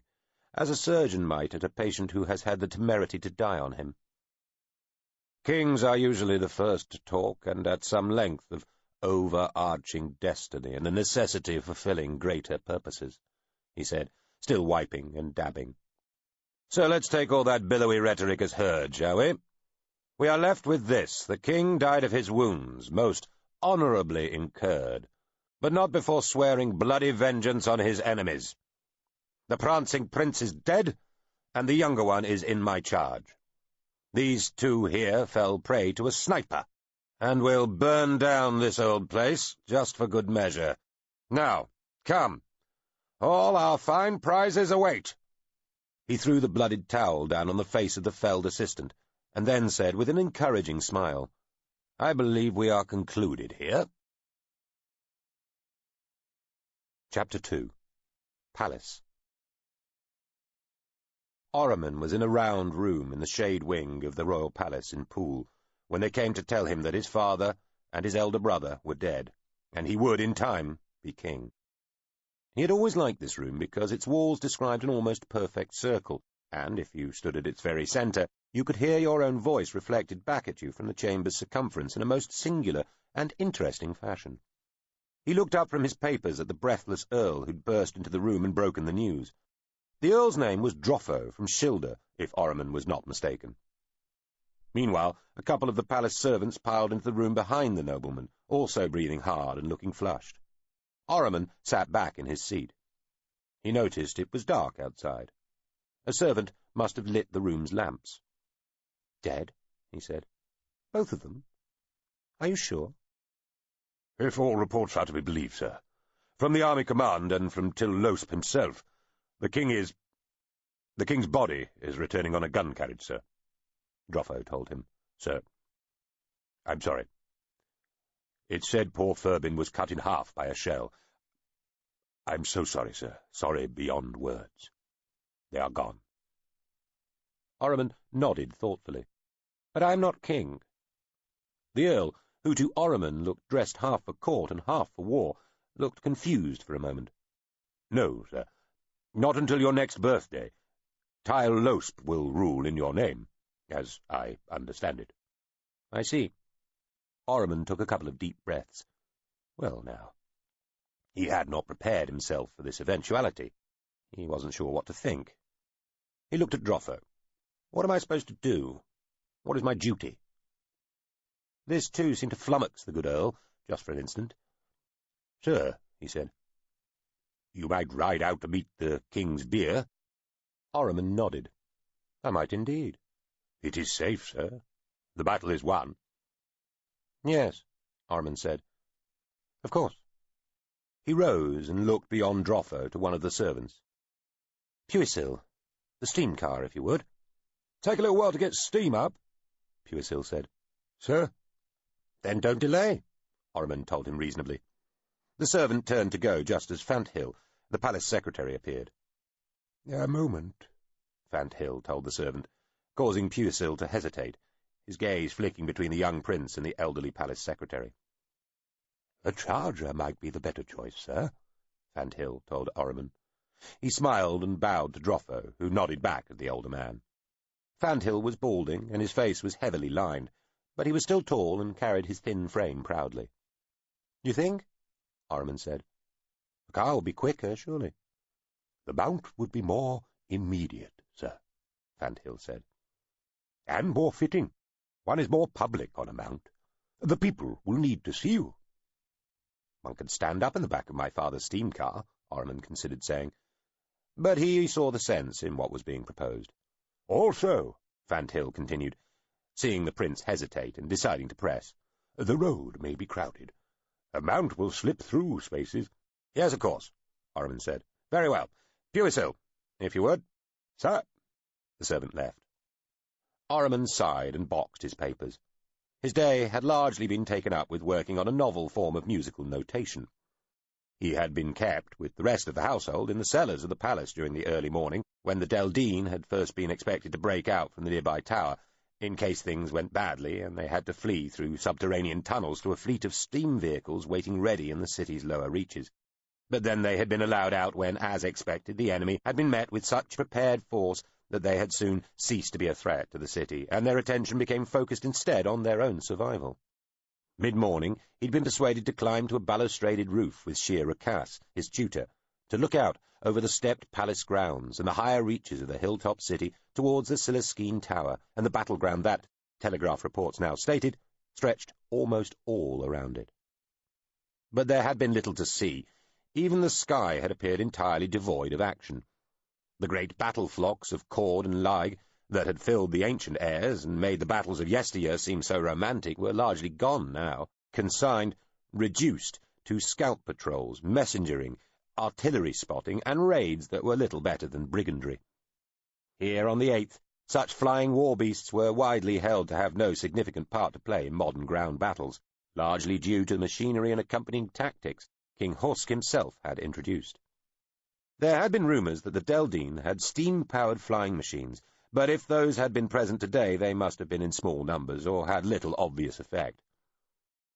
as a surgeon might at a patient who has had the temerity to die on him. "Kings are usually the first to talk, and at some length, of overarching destiny and the necessity of fulfilling greater purposes," he said, still wiping and dabbing. "So let's take all that billowy rhetoric as heard, shall we? We are left with this: the king died of his wounds, most honourably incurred, but not before swearing bloody vengeance on his enemies. The prancing prince is dead, and the younger one is in my charge. These two here fell prey to a sniper, and we'll burn down this old place, just for good measure. Now, come. All our fine prizes await." He threw the blooded towel down on the face of the felled assistant, and then said with an encouraging smile, "I believe we are concluded here." Chapter 2. Palace. Orriman was in a round room in the shade wing of the royal palace in Poole when they came to tell him that his father and his elder brother were dead, and he would, in time, be king. He had always liked this room because its walls described an almost perfect circle, and if you stood at its very centre, you could hear your own voice reflected back at you from the chamber's circumference in a most singular and interesting fashion. He looked up from his papers at the breathless Earl who'd burst into the room and broken the news. The Earl's name was Droffo, from Shilder, if Orriman was not mistaken. Meanwhile, a couple of the palace servants piled into the room behind the nobleman, also breathing hard and looking flushed. Orriman sat back in his seat. He noticed it was dark outside. A servant must have lit the room's lamps. "Dead?" he said. "Both of them? Are you sure?" "If all reports are to be believed, sir. From the army command and from Tyle Losp himself, the king's body is returning on a gun carriage, sir," Droffo told him. "Sir, I'm sorry. It said poor Furbin was cut in half by a shell. I'm so sorry, sir. Sorry beyond words. They are gone." Orriman nodded thoughtfully. "But I'm not king." The Earl, who to Orriman looked dressed half for court and half for war, looked confused for a moment. "No, sir. Not until your next birthday. Tyle Losp will rule in your name, as I understand it." "I see." Orriman took a couple of deep breaths. Well, now, he had not prepared himself for this eventuality. He wasn't sure what to think. He looked at Droffo. "What am I supposed to do? What is my duty?" This, too, seemed to flummox the good Earl, just for an instant. "Sir," he said, "you might ride out to meet the king's bier." Orriman nodded. "I might indeed." "It is safe, sir. The battle is won." "Yes," Orriman said. "Of course." He rose and looked beyond Droffo to one of the servants. "Puisil, the steam car, if you would." "Take a little while to get steam up," Puisil said. "Sir?" "Then don't delay," Ormond told him reasonably. The servant turned to go just as Fanthill, the palace secretary, appeared. "A moment," Fanthill told the servant, causing Puisil to hesitate, his gaze flicking between the young prince and the elderly palace secretary. "A charger might be the better choice, sir," Fanthill told Ormond. He smiled and bowed to Droffo, who nodded back at the older man. Fanthill was balding, and his face was heavily lined, but he was still tall and carried his thin frame proudly. "You think?" Ormond said. "The car will be quicker, surely." "The mount would be more immediate, sir," Fanthill said. "And more fitting. One is more public on a mount. The people will need to see you." "One could stand up in the back of my father's steam car," Ormond considered saying. But he saw the sense in what was being proposed. "Also," Fanthill continued, seeing the prince hesitate and deciding to press, "the road may be crowded. A mount will slip through spaces." "Yes, of course," Ormond said. "Very well. Puisil, if you would." "Sir." The servant left. Ormond sighed and boxed his papers. His day had largely been taken up with working on a novel form of musical notation. He had been kept, with the rest of the household, in the cellars of the palace during the early morning, when the Deldine had first been expected to break out from the nearby tower, in case things went badly and they had to flee through subterranean tunnels to a fleet of steam vehicles waiting ready in the city's lower reaches. But then they had been allowed out when, as expected, the enemy had been met with such prepared force that they had soon ceased to be a threat to the city, and their attention became focused instead on their own survival. Mid-morning, he'd been persuaded to climb to a balustraded roof with Shere Rakas, his tutor, to look out over the stepped palace grounds and the higher reaches of the hilltop city towards the Sileskine Tower and the battleground that, Telegraph reports now stated, stretched almost all around it. But there had been little to see. Even the sky had appeared entirely devoid of action. The great battle flocks of Cord and Laig that had filled the ancient airs and made the battles of yesteryear seem so romantic were largely gone now, consigned, reduced to scout patrols, messengering, artillery spotting, and raids that were little better than brigandry. Here on the 8th, such flying war beasts were widely held to have no significant part to play in modern ground battles, largely due to the machinery and accompanying tactics King Husk himself had introduced. There had been rumours that the Deldine had steam-powered flying machines, but if those had been present today they must have been in small numbers or had little obvious effect.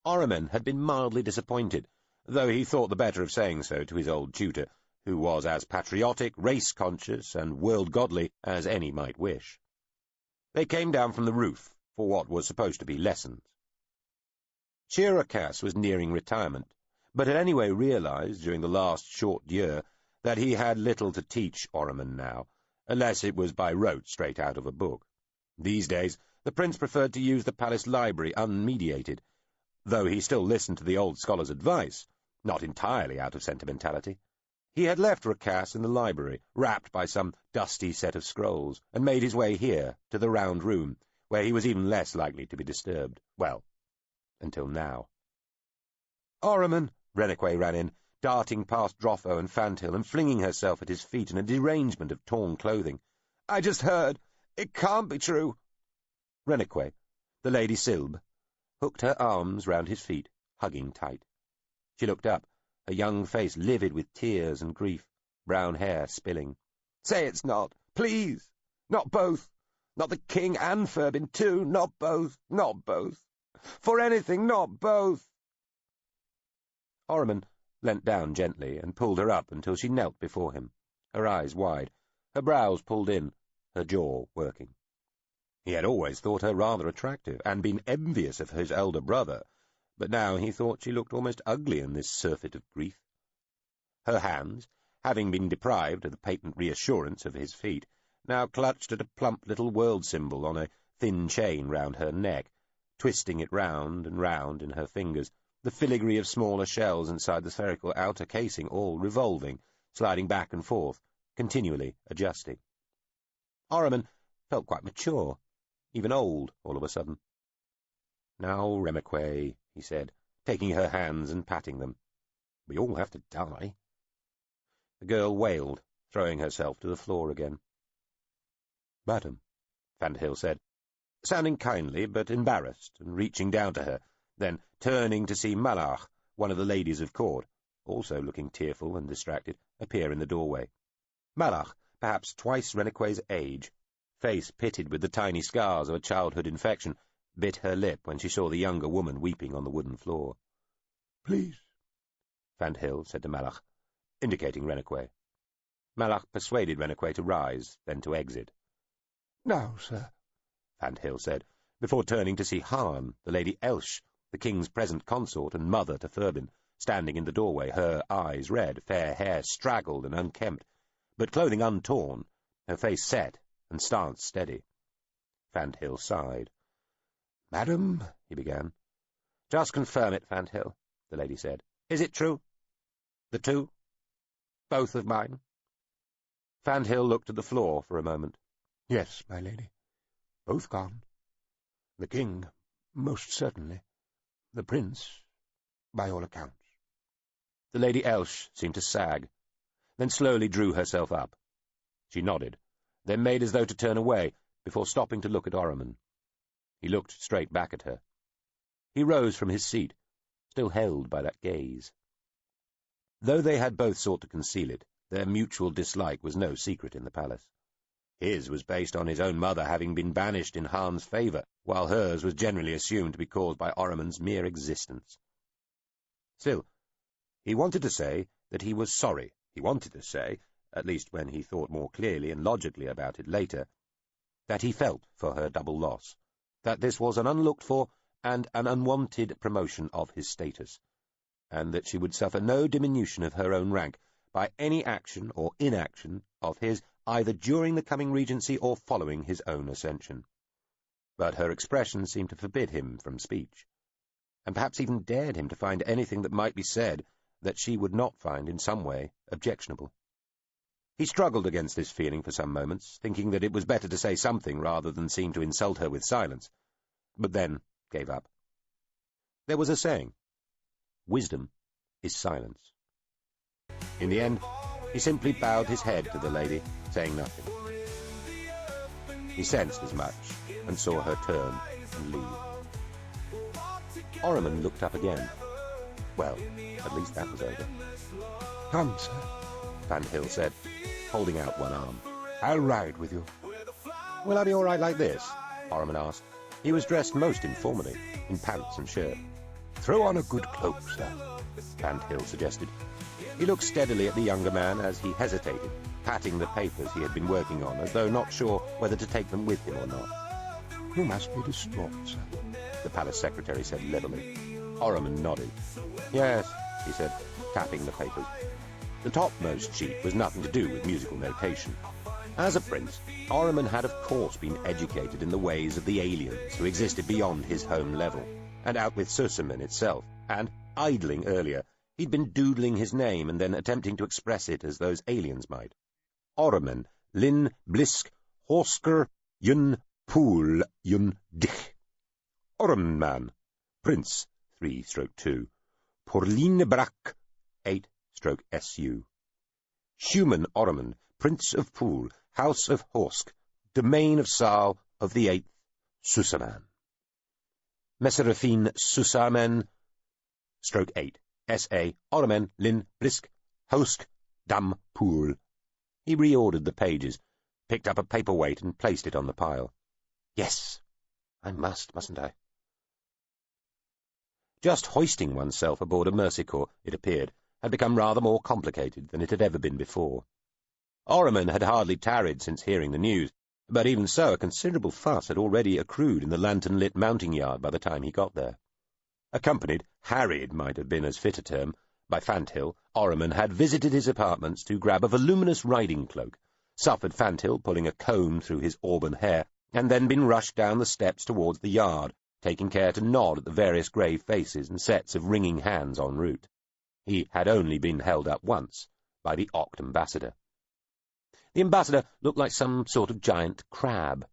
Ormond had been mildly disappointed, though he thought the better of saying so to his old tutor, who was as patriotic, race-conscious, and world-godly as any might wish. They came down from the roof for what was supposed to be lessons. Shere Rakas was nearing retirement, but had anyway realized during the last short year that he had little to teach Ormond now, unless it was by rote straight out of a book. These days, the prince preferred to use the palace library unmediated, though he still listened to the old scholar's advice, not entirely out of sentimentality. He had left Rakas in the library, wrapped by some dusty set of scrolls, and made his way here, to the round room, where he was even less likely to be disturbed. Well, until now. "Ormond!" Rennequay ran in, darting past Droffo and Fanthill and flinging herself at his feet in a derangement of torn clothing. "I just heard. It can't be true." Rennequay, the Lady Silb, hooked her arms round his feet, hugging tight. She looked up, her young face livid with tears and grief, brown hair spilling. "Say it's not, please. Not both. Not the king and Furbin too. Not both. Not both. For anything, not both." Ormond leant down gently and pulled her up until she knelt before him, her eyes wide, her brows pulled in, her jaw working. He had always thought her rather attractive, and been envious of his elder brother, but now he thought she looked almost ugly in this surfeit of grief. Her hands, having been deprived of the patent reassurance of his feet, now clutched at a plump little world symbol on a thin chain round her neck, twisting it round and round in her fingers, the filigree of smaller shells inside the spherical outer casing all revolving, sliding back and forth, continually adjusting. Ormond felt quite mature, even old, all of a sudden. "Now, Rennequay," he said, taking her hands and patting them. "We all have to die." The girl wailed, throwing herself to the floor again. "Madam," Fanthill said, sounding kindly but embarrassed, and reaching down to her, then turning to see Malach, one of the ladies of court, also looking tearful and distracted, appear in the doorway. Malach, perhaps twice Rennequay's age, face pitted with the tiny scars of a childhood infection, bit her lip when she saw the younger woman weeping on the wooden floor. "Please," Fandhill said to Malach, indicating Rennequay. Malach persuaded Rennequay to rise, then to exit. "Now, sir," Fandhill said, before turning to see Hahn, the Lady Elsh, the king's present consort and mother to Thurbin, standing in the doorway, her eyes red, fair hair straggled and unkempt, but clothing untorn, her face set and stance steady. Fandhill sighed. "Madam," he began. "Just confirm it, Fandhill," the lady said. "Is it true? The two? Both of mine?" Fandhill looked at the floor for a moment. "Yes, my lady. Both gone. The king, most certainly. The prince, by all accounts." The Lady Elsh seemed to sag, then slowly drew herself up. She nodded, then made as though to turn away, before stopping to look at Ormond. He looked straight back at her. He rose from his seat, still held by that gaze. Though they had both sought to conceal it, their mutual dislike was no secret in the palace. His was based on his own mother having been banished in Hahn's favour, while hers was generally assumed to be caused by Ormond's mere existence. Still, he wanted to say that he was sorry. He wanted to say, at least when he thought more clearly and logically about it later, that he felt for her double loss, that this was an unlooked-for and an unwanted promotion of his status, and that she would suffer no diminution of her own rank by any action or inaction of his either during the coming regency or following his own ascension. But her expression seemed to forbid him from speech, and perhaps even dared him to find anything that might be said that she would not find in some way objectionable. He struggled against this feeling for some moments, thinking that it was better to say something rather than seem to insult her with silence, but then gave up. There was a saying, "Wisdom is silence." In the end, he simply bowed his head to the lady, saying nothing. He sensed as much, and saw her turn and leave. Ormond looked up again. Well, at least that was over. "Come, sir," Fandhill said, holding out one arm. "I'll ride with you." "Will I be all right like this?" Ormond asked. He was dressed most informally, in pants and shirt. "Throw on a good cloak, sir," Fandhill suggested. He looked steadily at the younger man as he hesitated, patting the papers he had been working on, as though not sure whether to take them with him or not. "You must be distraught, sir," the palace secretary said levelly. Ormond nodded. "Yes," he said, tapping the papers. The topmost sheet was nothing to do with musical notation. As a prince, Ormond had of course been educated in the ways of the aliens who existed beyond his home level, and out with Susamen itself, and, idling earlier, he'd been doodling his name and then attempting to express it as those aliens might. Ormond, Lin, Blisk, Horsker, Yun, Pool, Yun, Dich. Ormman, Prince, 3-2. Porlinebrak, 8-SU. Human Ormond, Prince of Pool, House of Horsk, Domain of Sal of the 8th, Susaman. Messerafin Susamen, /8. S.A. Ormen, Lin, Blisk, Hosk, Dam, Pool. He reordered the pages, picked up a paperweight and placed it on the pile. Yes, I mustn't I? Just hoisting oneself aboard a Mercy Corps, it appeared, had become rather more complicated than it had ever been before. Ormond had hardly tarried since hearing the news, but even so a considerable fuss had already accrued in the lantern-lit mounting yard by the time he got there. Accompanied, harried might have been as fit a term, by Fandhill, Ormond had visited his apartments to grab a voluminous riding cloak, suffered Fandhill pulling a comb through his auburn hair, and then been rushed down the steps towards the yard, taking care to nod at the various grave faces and sets of wringing hands en route. He had only been held up once, by the Oct ambassador. The ambassador looked like some sort of giant crab.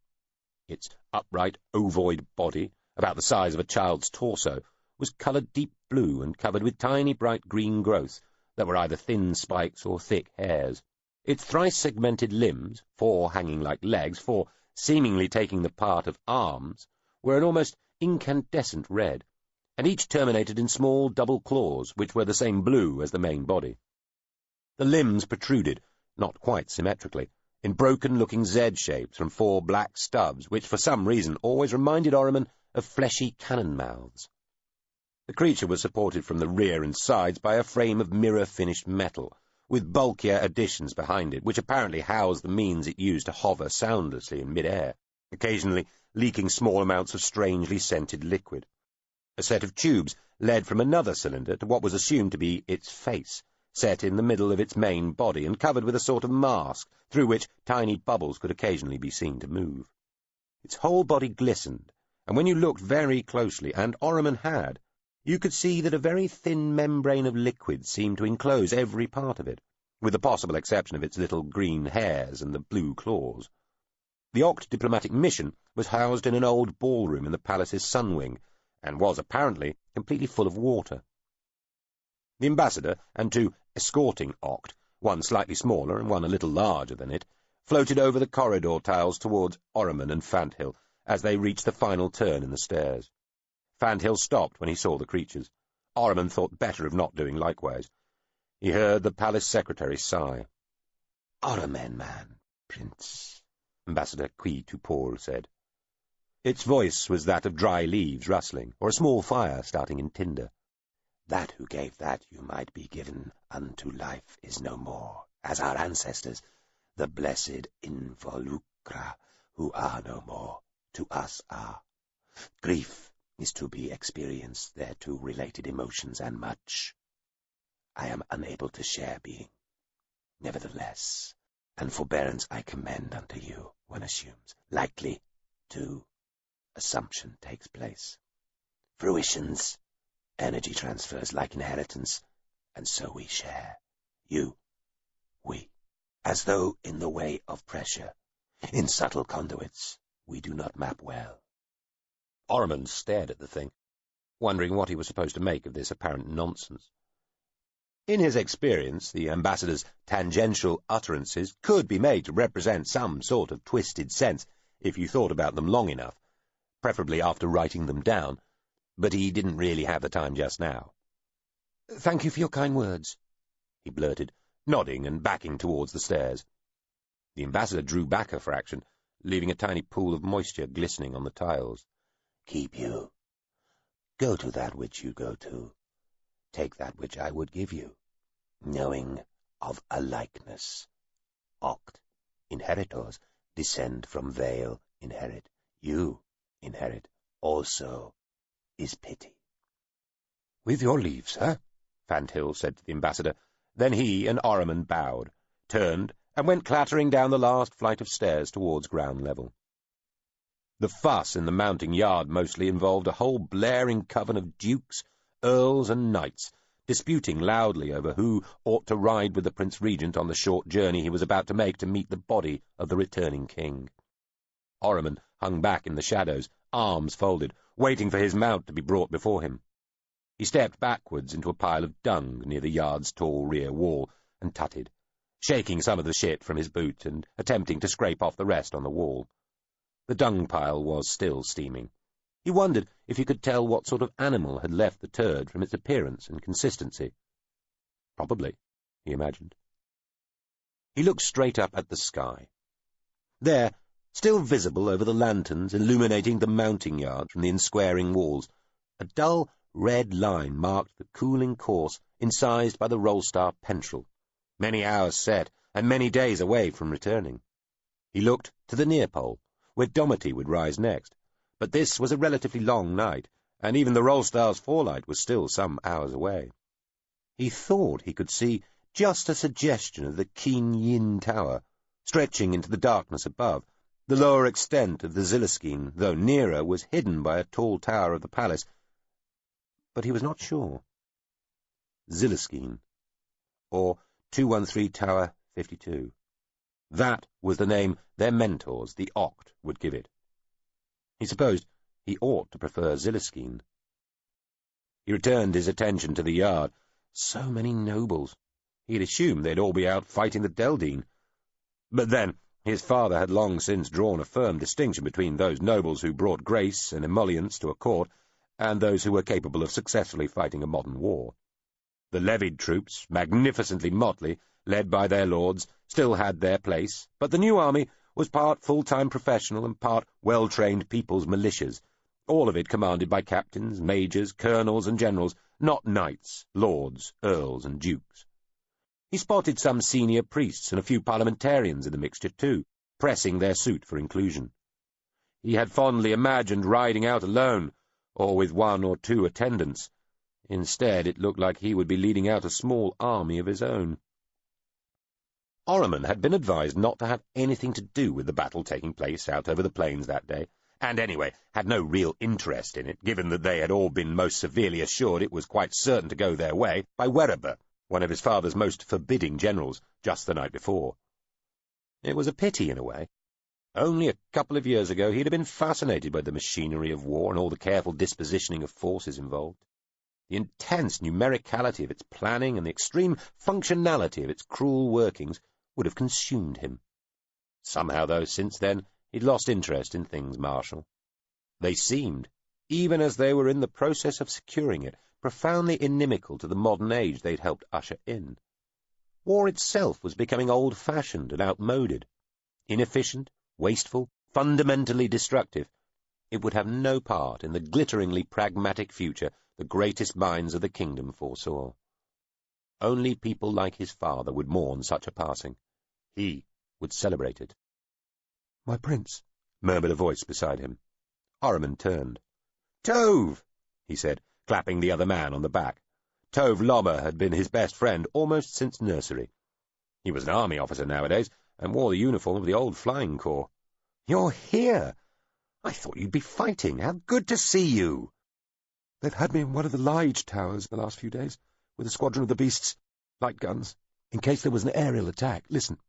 Its upright, ovoid body, about the size of a child's torso, was coloured deep blue and covered with tiny bright green growths that were either thin spikes or thick hairs. Its thrice-segmented limbs, 4 hanging like legs, 4 seemingly taking the part of arms, were an almost incandescent red, and each terminated in small double claws, which were the same blue as the main body. The limbs protruded, not quite symmetrically, in broken-looking Z-shapes from 4 black stubs, which for some reason always reminded Orriman of fleshy cannon mouths. The creature was supported from the rear and sides by a frame of mirror-finished metal, with bulkier additions behind it, which apparently housed the means it used to hover soundlessly in mid-air, occasionally leaking small amounts of strangely scented liquid. A set of tubes led from another cylinder to what was assumed to be its face, set in the middle of its main body and covered with a sort of mask through which tiny bubbles could occasionally be seen to move. Its whole body glistened, and when you looked very closely, and Orriman had, you could see that a very thin membrane of liquid seemed to enclose every part of it, with the possible exception of its little green hairs and the blue claws. The Oct diplomatic mission was housed in an old ballroom in the palace's sun wing, and was apparently completely full of water. The ambassador and 2 escorting Oct, one slightly smaller and one a little larger than it, floated over the corridor tiles towards Orriman and Fanthill as they reached the final turn in the stairs. Fanthill stopped when he saw the creatures. Orriman thought better of not doing likewise. He heard the palace secretary sigh. "Orriman, man, Prince," Ambassador Qui to Paul said. Its voice was that of dry leaves rustling, or a small fire starting in tinder. "That who gave that you might be given unto life is no more, as our ancestors, the blessed involucra, who are no more, to us are. Grief is to be experienced, thereto related emotions and much. I am unable to share being. Nevertheless, and forbearance I commend unto you, one assumes, likely to assumption takes place. Fruitions, energy transfers like inheritance, and so we share. You, we, as though in the way of pressure, in subtle conduits, we do not map well." Orriman stared at the thing, wondering what he was supposed to make of this apparent nonsense. In his experience, the ambassador's tangential utterances could be made to represent some sort of twisted sense if you thought about them long enough, preferably after writing them down, but he didn't really have the time just now. "Thank you for your kind words," he blurted, nodding and backing towards the stairs. The ambassador drew back a fraction, leaving a tiny pool of moisture glistening on the tiles. "Keep you. Go to that which you go to. Take that which I would give you, knowing of a likeness. Oct, inheritors, descend from Vale, inherit. You, inherit, also, is pity." "With your leave, sir," Fanthill said to the ambassador. Then he and Orriman bowed, turned, and went clattering down the last flight of stairs towards ground level. The fuss in the mounting yard mostly involved a whole blaring coven of dukes, earls, and knights, disputing loudly over who ought to ride with the Prince Regent on the short journey he was about to make to meet the body of the returning king. Orriman hung back in the shadows, arms folded, waiting for his mount to be brought before him. He stepped backwards into a pile of dung near the yard's tall rear wall, and tutted, shaking some of the shit from his boot and attempting to scrape off the rest on the wall. The dung pile was still steaming. He wondered if he could tell what sort of animal had left the turd from its appearance and consistency. Probably, he imagined. He looked straight up at the sky. There, still visible over the lanterns illuminating the mounting yard from the ensquaring walls, a dull red line marked the cooling course incised by the Rollstar Petrel, many hours set and many days away from returning. He looked to the near pole, where Domity would rise next, but this was a relatively long night, and even the Rollstar's forelight was still some hours away. He thought he could see just a suggestion of the Keen Yin Tower, stretching into the darkness above. The lower extent of the Ziliskeen, though nearer, was hidden by a tall tower of the palace, but he was not sure. Ziliskeen, or 213 Tower 52. That was the name their mentors, the Oct, would give it. He supposed he ought to prefer Ziliskeen. He returned his attention to the yard. So many nobles. He had assumed they'd all be out fighting the Deldine. But then, his father had long since drawn a firm distinction between those nobles who brought grace and emollients to a court, and those who were capable of successfully fighting a modern war. The levied troops, magnificently motley, led by their lords, still had their place, but the new army was part full-time professional and part well-trained people's militias, all of it commanded by captains, majors, colonels, and generals, not knights, lords, earls, and dukes. He spotted some senior priests and a few parliamentarians in the mixture too, pressing their suit for inclusion. He had fondly imagined riding out alone, or with 1 or 2 attendants. Instead, it looked like he would be leading out a small army of his own. Ormond had been advised not to have anything to do with the battle taking place out over the plains that day, and anyway had no real interest in it, given that they had all been most severely assured it was quite certain to go their way by Werriber, one of his father's most forbidding generals, just the night before. It was a pity, in a way. Only a couple of years ago he'd have been fascinated by the machinery of war and all the careful dispositioning of forces involved. The intense numericality of its planning and the extreme functionality of its cruel workings would have consumed him. Somehow, though, since then, he'd lost interest in things martial. They seemed, even as they were in the process of securing it, profoundly inimical to the modern age they'd helped usher in. War itself was becoming old-fashioned and outmoded. Inefficient, wasteful, fundamentally destructive. It would have no part in the glitteringly pragmatic future the greatest minds of the kingdom foresaw. Only people like his father would mourn such a passing. He would celebrate it. "My prince," murmured a voice beside him. Ormond turned. "Tove!" he said, clapping the other man on the back. Tove Lommer had been his best friend almost since nursery. He was an army officer nowadays, and wore the uniform of the old flying corps. "You're here! I thought you'd be fighting. How good to see you!" "They've had me in one of the Lige towers the last few days, with a squadron of the beasts, light guns, in case there was an aerial attack. Listen."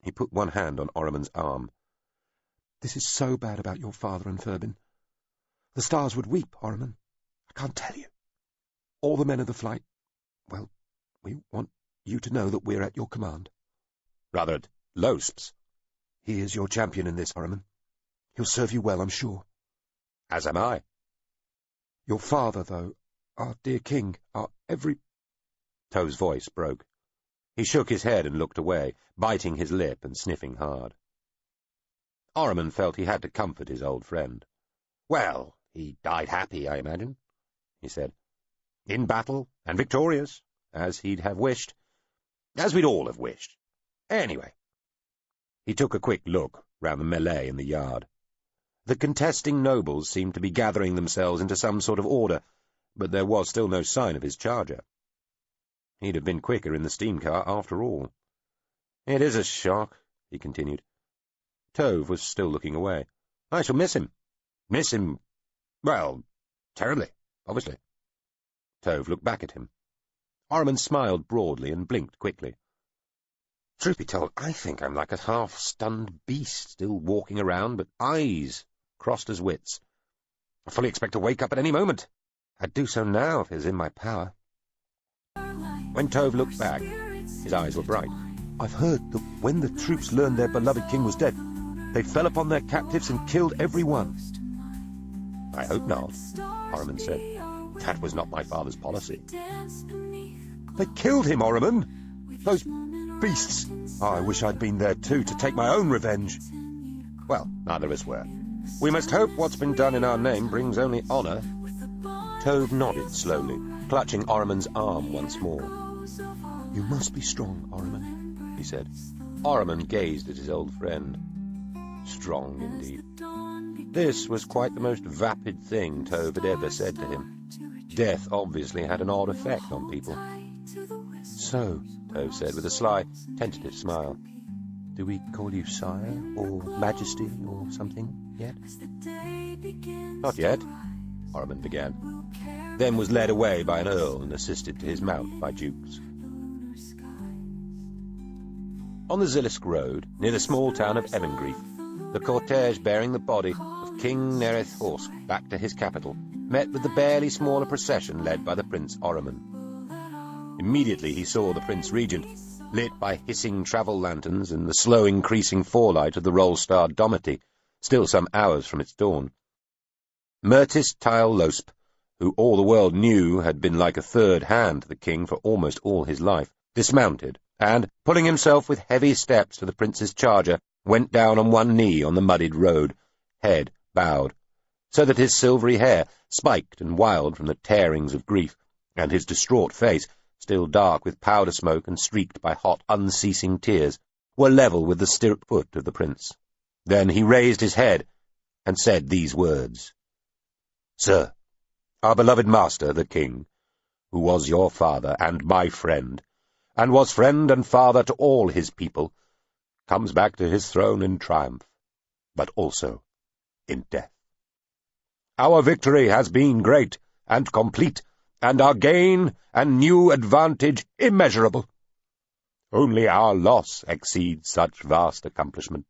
He put one hand on Ormond's arm. "This is so bad about your father and Furbin. The stars would weep, Ormond. I can't tell you. All the men of the flight, well, we want you to know that we're at your command." "Rather at Losp's." "He is your champion in this, Ormond. He'll serve you well, I'm sure." "As am I." "Your father, though, our dear king, our every—" Tove's voice broke. He shook his head and looked away, biting his lip and sniffing hard. Ormond felt he had to comfort his old friend. "Well, he died happy, I imagine," he said. "In battle, and victorious, as he'd have wished. As we'd all have wished. Anyway." He took a quick look round the melee in the yard. The contesting nobles seemed to be gathering themselves into some sort of order, but there was still no sign of his charger. He'd have been quicker in the steam car after all. "It is a shock," he continued. Tove was still looking away. "I shall miss him." "Miss him? Well, terribly, obviously." Tove looked back at him. Ormond smiled broadly and blinked quickly. "Truth be told, I think I'm like a half-stunned beast, still walking around, but eyes crossed as wits. I fully expect to wake up at any moment. I'd do so now if it was in my power." When Tove looked back, his eyes were bright. "I've heard that when the troops learned their beloved king was dead, they fell upon their captives and killed every one." "I hope not," Ormond said. "That was not my father's policy." "They killed him, Ormond! Those beasts! Oh, I wish I'd been there too, to take my own revenge." "Well, neither of us were. We must hope what's been done in our name brings only honour." Tove nodded slowly, clutching Ormond's arm once more. "You must be strong, Ormond," he said. Ormond gazed at his old friend. Strong, indeed. This was quite the most vapid thing Tove had ever said to him. Death obviously had an odd effect on people. "So," Tove said, with a sly, tentative smile, "do we call you sire, or majesty, or something, yet?" "Not yet," Ormond began, then was led away by an earl and assisted to his mount by dukes. On the Zilisk road, near the small town of Evangrief, the cortege bearing the body of King Nereth Horsk back to his capital met with the barely smaller procession led by the Prince Ormond. Immediately he saw the Prince Regent, lit by hissing travel lanterns and the slow increasing forelight of the roll-starred Domity, still some hours from its dawn. Mertis Tile Losp, who all the world knew had been like a third hand to the king for almost all his life, dismounted, and, pulling himself with heavy steps to the prince's charger, went down on one knee on the muddied road, head bowed, so that his silvery hair, spiked and wild from the tearings of grief, and his distraught face, still dark with powder smoke and streaked by hot, unceasing tears, were level with the stirrup foot of the prince. Then he raised his head and said these words, "Sir, our beloved master, the king, who was your father and my friend, and was friend and father to all his people, comes back to his throne in triumph, but also in death. Our victory has been great and complete, and our gain and new advantage immeasurable. Only our loss exceeds such vast accomplishment,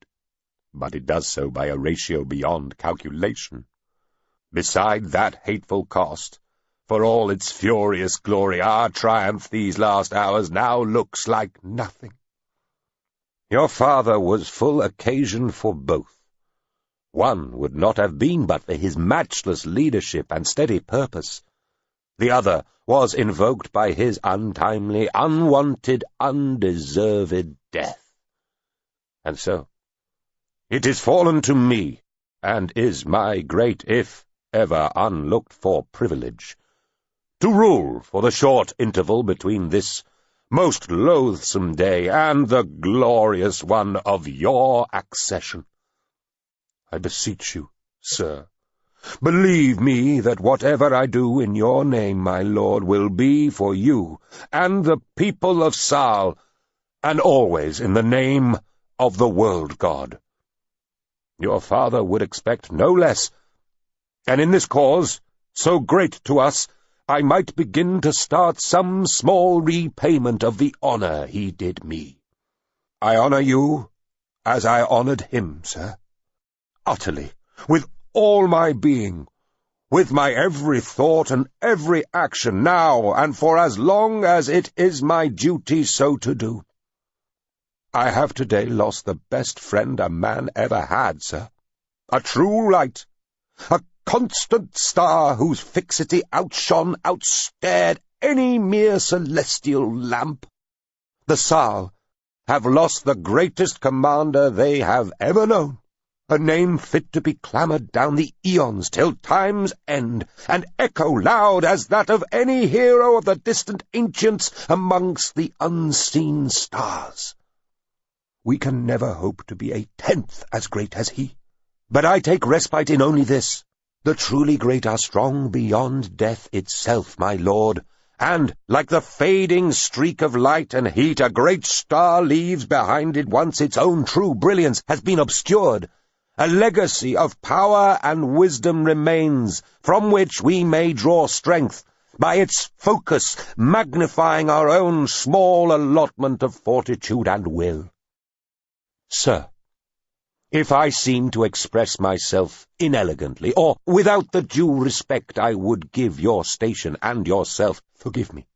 but it does so by a ratio beyond calculation. Beside that hateful cost, for all its furious glory, our triumph these last hours now looks like nothing. Your father was full occasion for both. One would not have been but for his matchless leadership and steady purpose. The other was invoked by his untimely, unwanted, undeserved death. And so, it is fallen to me, and is my great, if ever unlooked-for privilege, to rule for the short interval between this most loathsome day and the glorious one of your accession. I beseech you, sir, believe me that whatever I do in your name, my lord, will be for you and the people of Sal, and always in the name of the world god. Your father would expect no less, and in this cause, so great to us, I might begin to start some small repayment of the honor he did me. I honor you as I honored him, sir, utterly, with all my being, with my every thought and every action, now and for as long as it is my duty so to do. I have today lost the best friend a man ever had, sir, a true light, a constant star whose fixity outshone, outstared any mere celestial lamp. The Sal have lost the greatest commander they have ever known, a name fit to be clamoured down the eons till time's end, and echo loud as that of any hero of the distant ancients amongst the unseen stars. We can never hope to be a tenth as great as he, but I take respite in only this: the truly great are strong beyond death itself, my lord, and, like the fading streak of light and heat a great star leaves behind it once its own true brilliance has been obscured, a legacy of power and wisdom remains, from which we may draw strength, by its focus magnifying our own small allotment of fortitude and will. Sir, if I seem to express myself inelegantly, or without the due respect I would give your station and yourself, forgive me.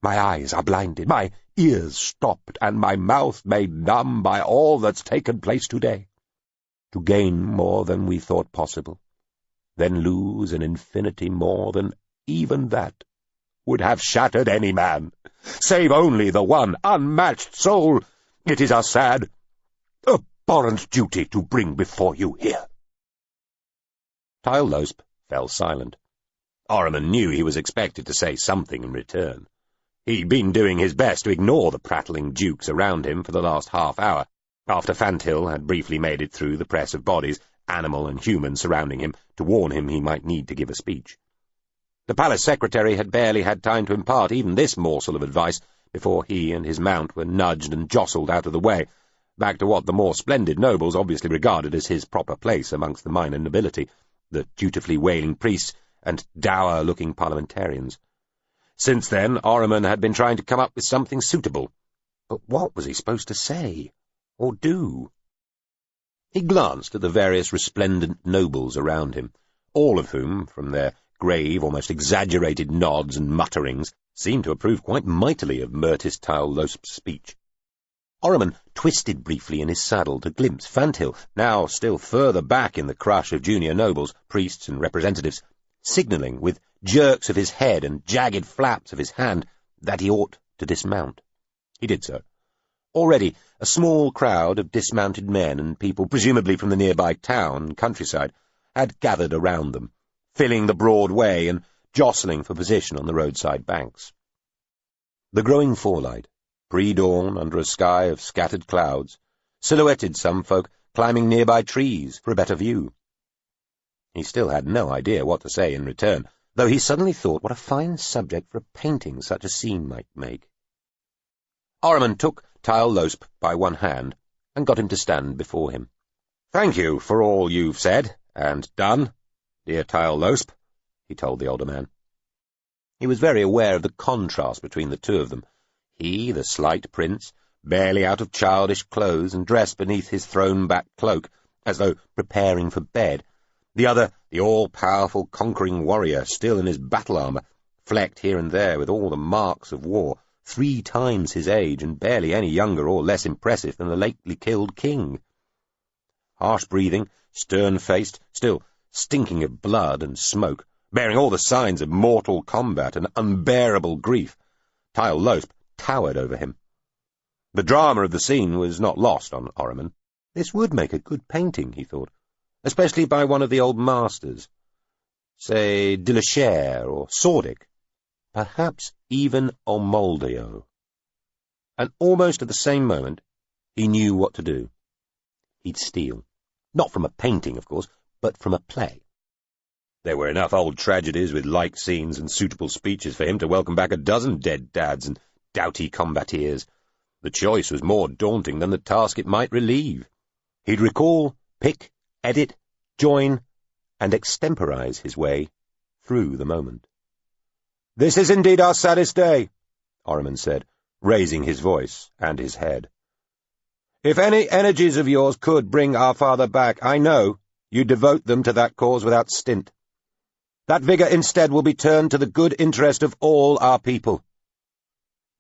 My eyes are blinded, my ears stopped, and my mouth made numb by all that's taken place today. To gain more than we thought possible, then lose an infinity more than even that, would have shattered any man, save only the one unmatched soul. It is a sad, abhorrent duty to bring before you here. Tyll-Losp fell silent. Ormond knew he was expected to say something in return. He'd been doing his best to ignore the prattling dukes around him for the last half hour, after Fanthill had briefly made it through the press of bodies, animal and human, surrounding him, to warn him he might need to give a speech. The palace secretary had barely had time to impart even this morsel of advice before he and his mount were nudged and jostled out of the way, back to what the more splendid nobles obviously regarded as his proper place amongst the minor nobility, the dutifully wailing priests and dour-looking parliamentarians. Since then, Ormond had been trying to come up with something suitable. But what was he supposed to say? Or do? He glanced at the various resplendent nobles around him, all of whom, from their grave, almost exaggerated nods and mutterings, seemed to approve quite mightily of Mertis Tyll-Losp's speech. Ormond twisted briefly in his saddle to glimpse Fanthill, now still further back in the crush of junior nobles, priests and representatives, signalling with jerks of his head and jagged flaps of his hand, that he ought to dismount. He did so. Already a small crowd of dismounted men and people, presumably from the nearby town and countryside, had gathered around them, filling the broad way and jostling for position on the roadside banks. The growing forelight, pre-dawn under a sky of scattered clouds, silhouetted some folk climbing nearby trees for a better view. He still had no idea what to say in return, though he suddenly thought what a fine subject for a painting such a scene might make. Ahriman took Tile Losp by one hand and got him to stand before him. "Thank you for all you've said and done, dear Tile Losp," he told the older man. He was very aware of the contrast between the two of them. He, the slight prince, barely out of childish clothes and dressed beneath his thrown-back cloak, as though preparing for bed. The other, the all-powerful conquering warrior, still in his battle-armour, flecked here and there with all the marks of war, 3 times his age and barely any younger or less impressive than the lately killed king. Harsh-breathing, stern-faced, still stinking of blood and smoke, bearing all the signs of mortal combat and unbearable grief, Tile Losp towered over him. The drama of the scene was not lost on Ahriman. This would make a good painting, he thought, especially by one of the old masters, say de la Chair or Sordic, perhaps even Omoldeo. And almost at the same moment he knew what to do. He'd steal. Not from a painting, of course, but from a play. There were enough old tragedies with like scenes and suitable speeches for him to welcome back a dozen dead dads and doughty combateers. The choice was more daunting than the task it might relieve. He'd recall, pick, edit, join, and extemporize his way through the moment. "This is indeed our saddest day," Ahriman said, raising his voice and his head. "If any energies of yours could bring our father back, I know you devote them to that cause without stint. That vigour instead will be turned to the good interest of all our people.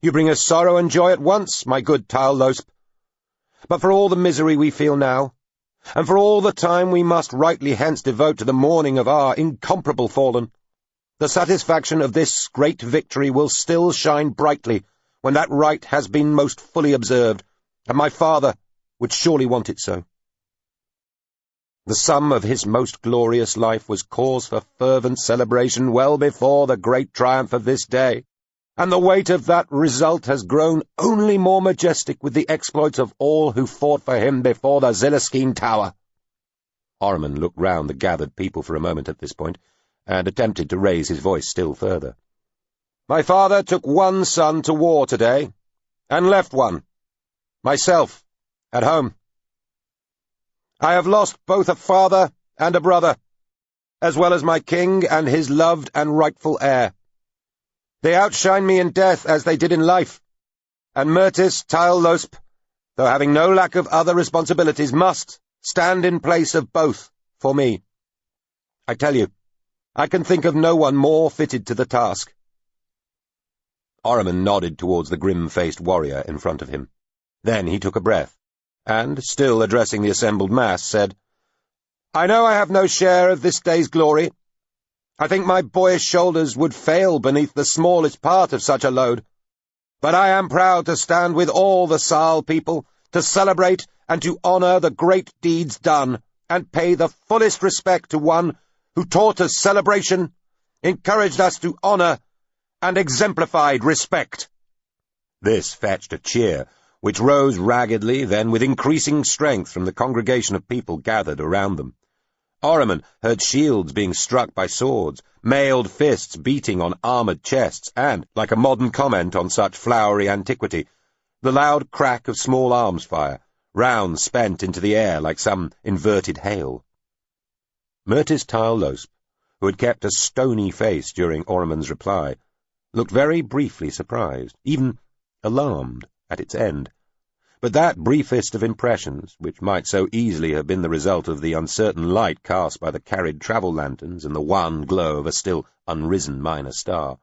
You bring us sorrow and joy at once, my good Tile Losp. But for all the misery we feel now, and for all the time we must rightly hence devote to the mourning of our incomparable fallen, the satisfaction of this great victory will still shine brightly when that rite has been most fully observed, and my father would surely want it so. The sum of his most glorious life was cause for fervent celebration well before the great triumph of this day, and the weight of that result has grown only more majestic with the exploits of all who fought for him before the Ziliskeen Tower." Ahriman looked round the gathered people for a moment at this point, and attempted to raise his voice still further. "My father took one son to war today, and left one, myself, at home. I have lost both a father and a brother, as well as my king and his loved and rightful heir. They outshine me in death as they did in life, and Mertis Tile Losp, though having no lack of other responsibilities, must stand in place of both for me. I tell you, I can think of no one more fitted to the task." Ahriman nodded towards the grim-faced warrior in front of him. Then he took a breath, and, still addressing the assembled mass, said, "I know I have no share of this day's glory. I think my boyish shoulders would fail beneath the smallest part of such a load. But I am proud to stand with all the Saal people, to celebrate and to honour the great deeds done, and pay the fullest respect to one who taught us celebration, encouraged us to honour, and exemplified respect." This fetched a cheer, which rose raggedly, then with increasing strength from the congregation of people gathered around them. Ahriman heard shields being struck by swords, mailed fists beating on armoured chests, and, like a modern comment on such flowery antiquity, the loud crack of small arms fire, rounds spent into the air like some inverted hail. Mertis Tile Losp, who had kept a stony face during Ahriman's reply, looked very briefly surprised, even alarmed, at its end. But that briefest of impressions, which might so easily have been the result of the uncertain light cast by the carried travel lanterns and the wan glow of a still unrisen minor star,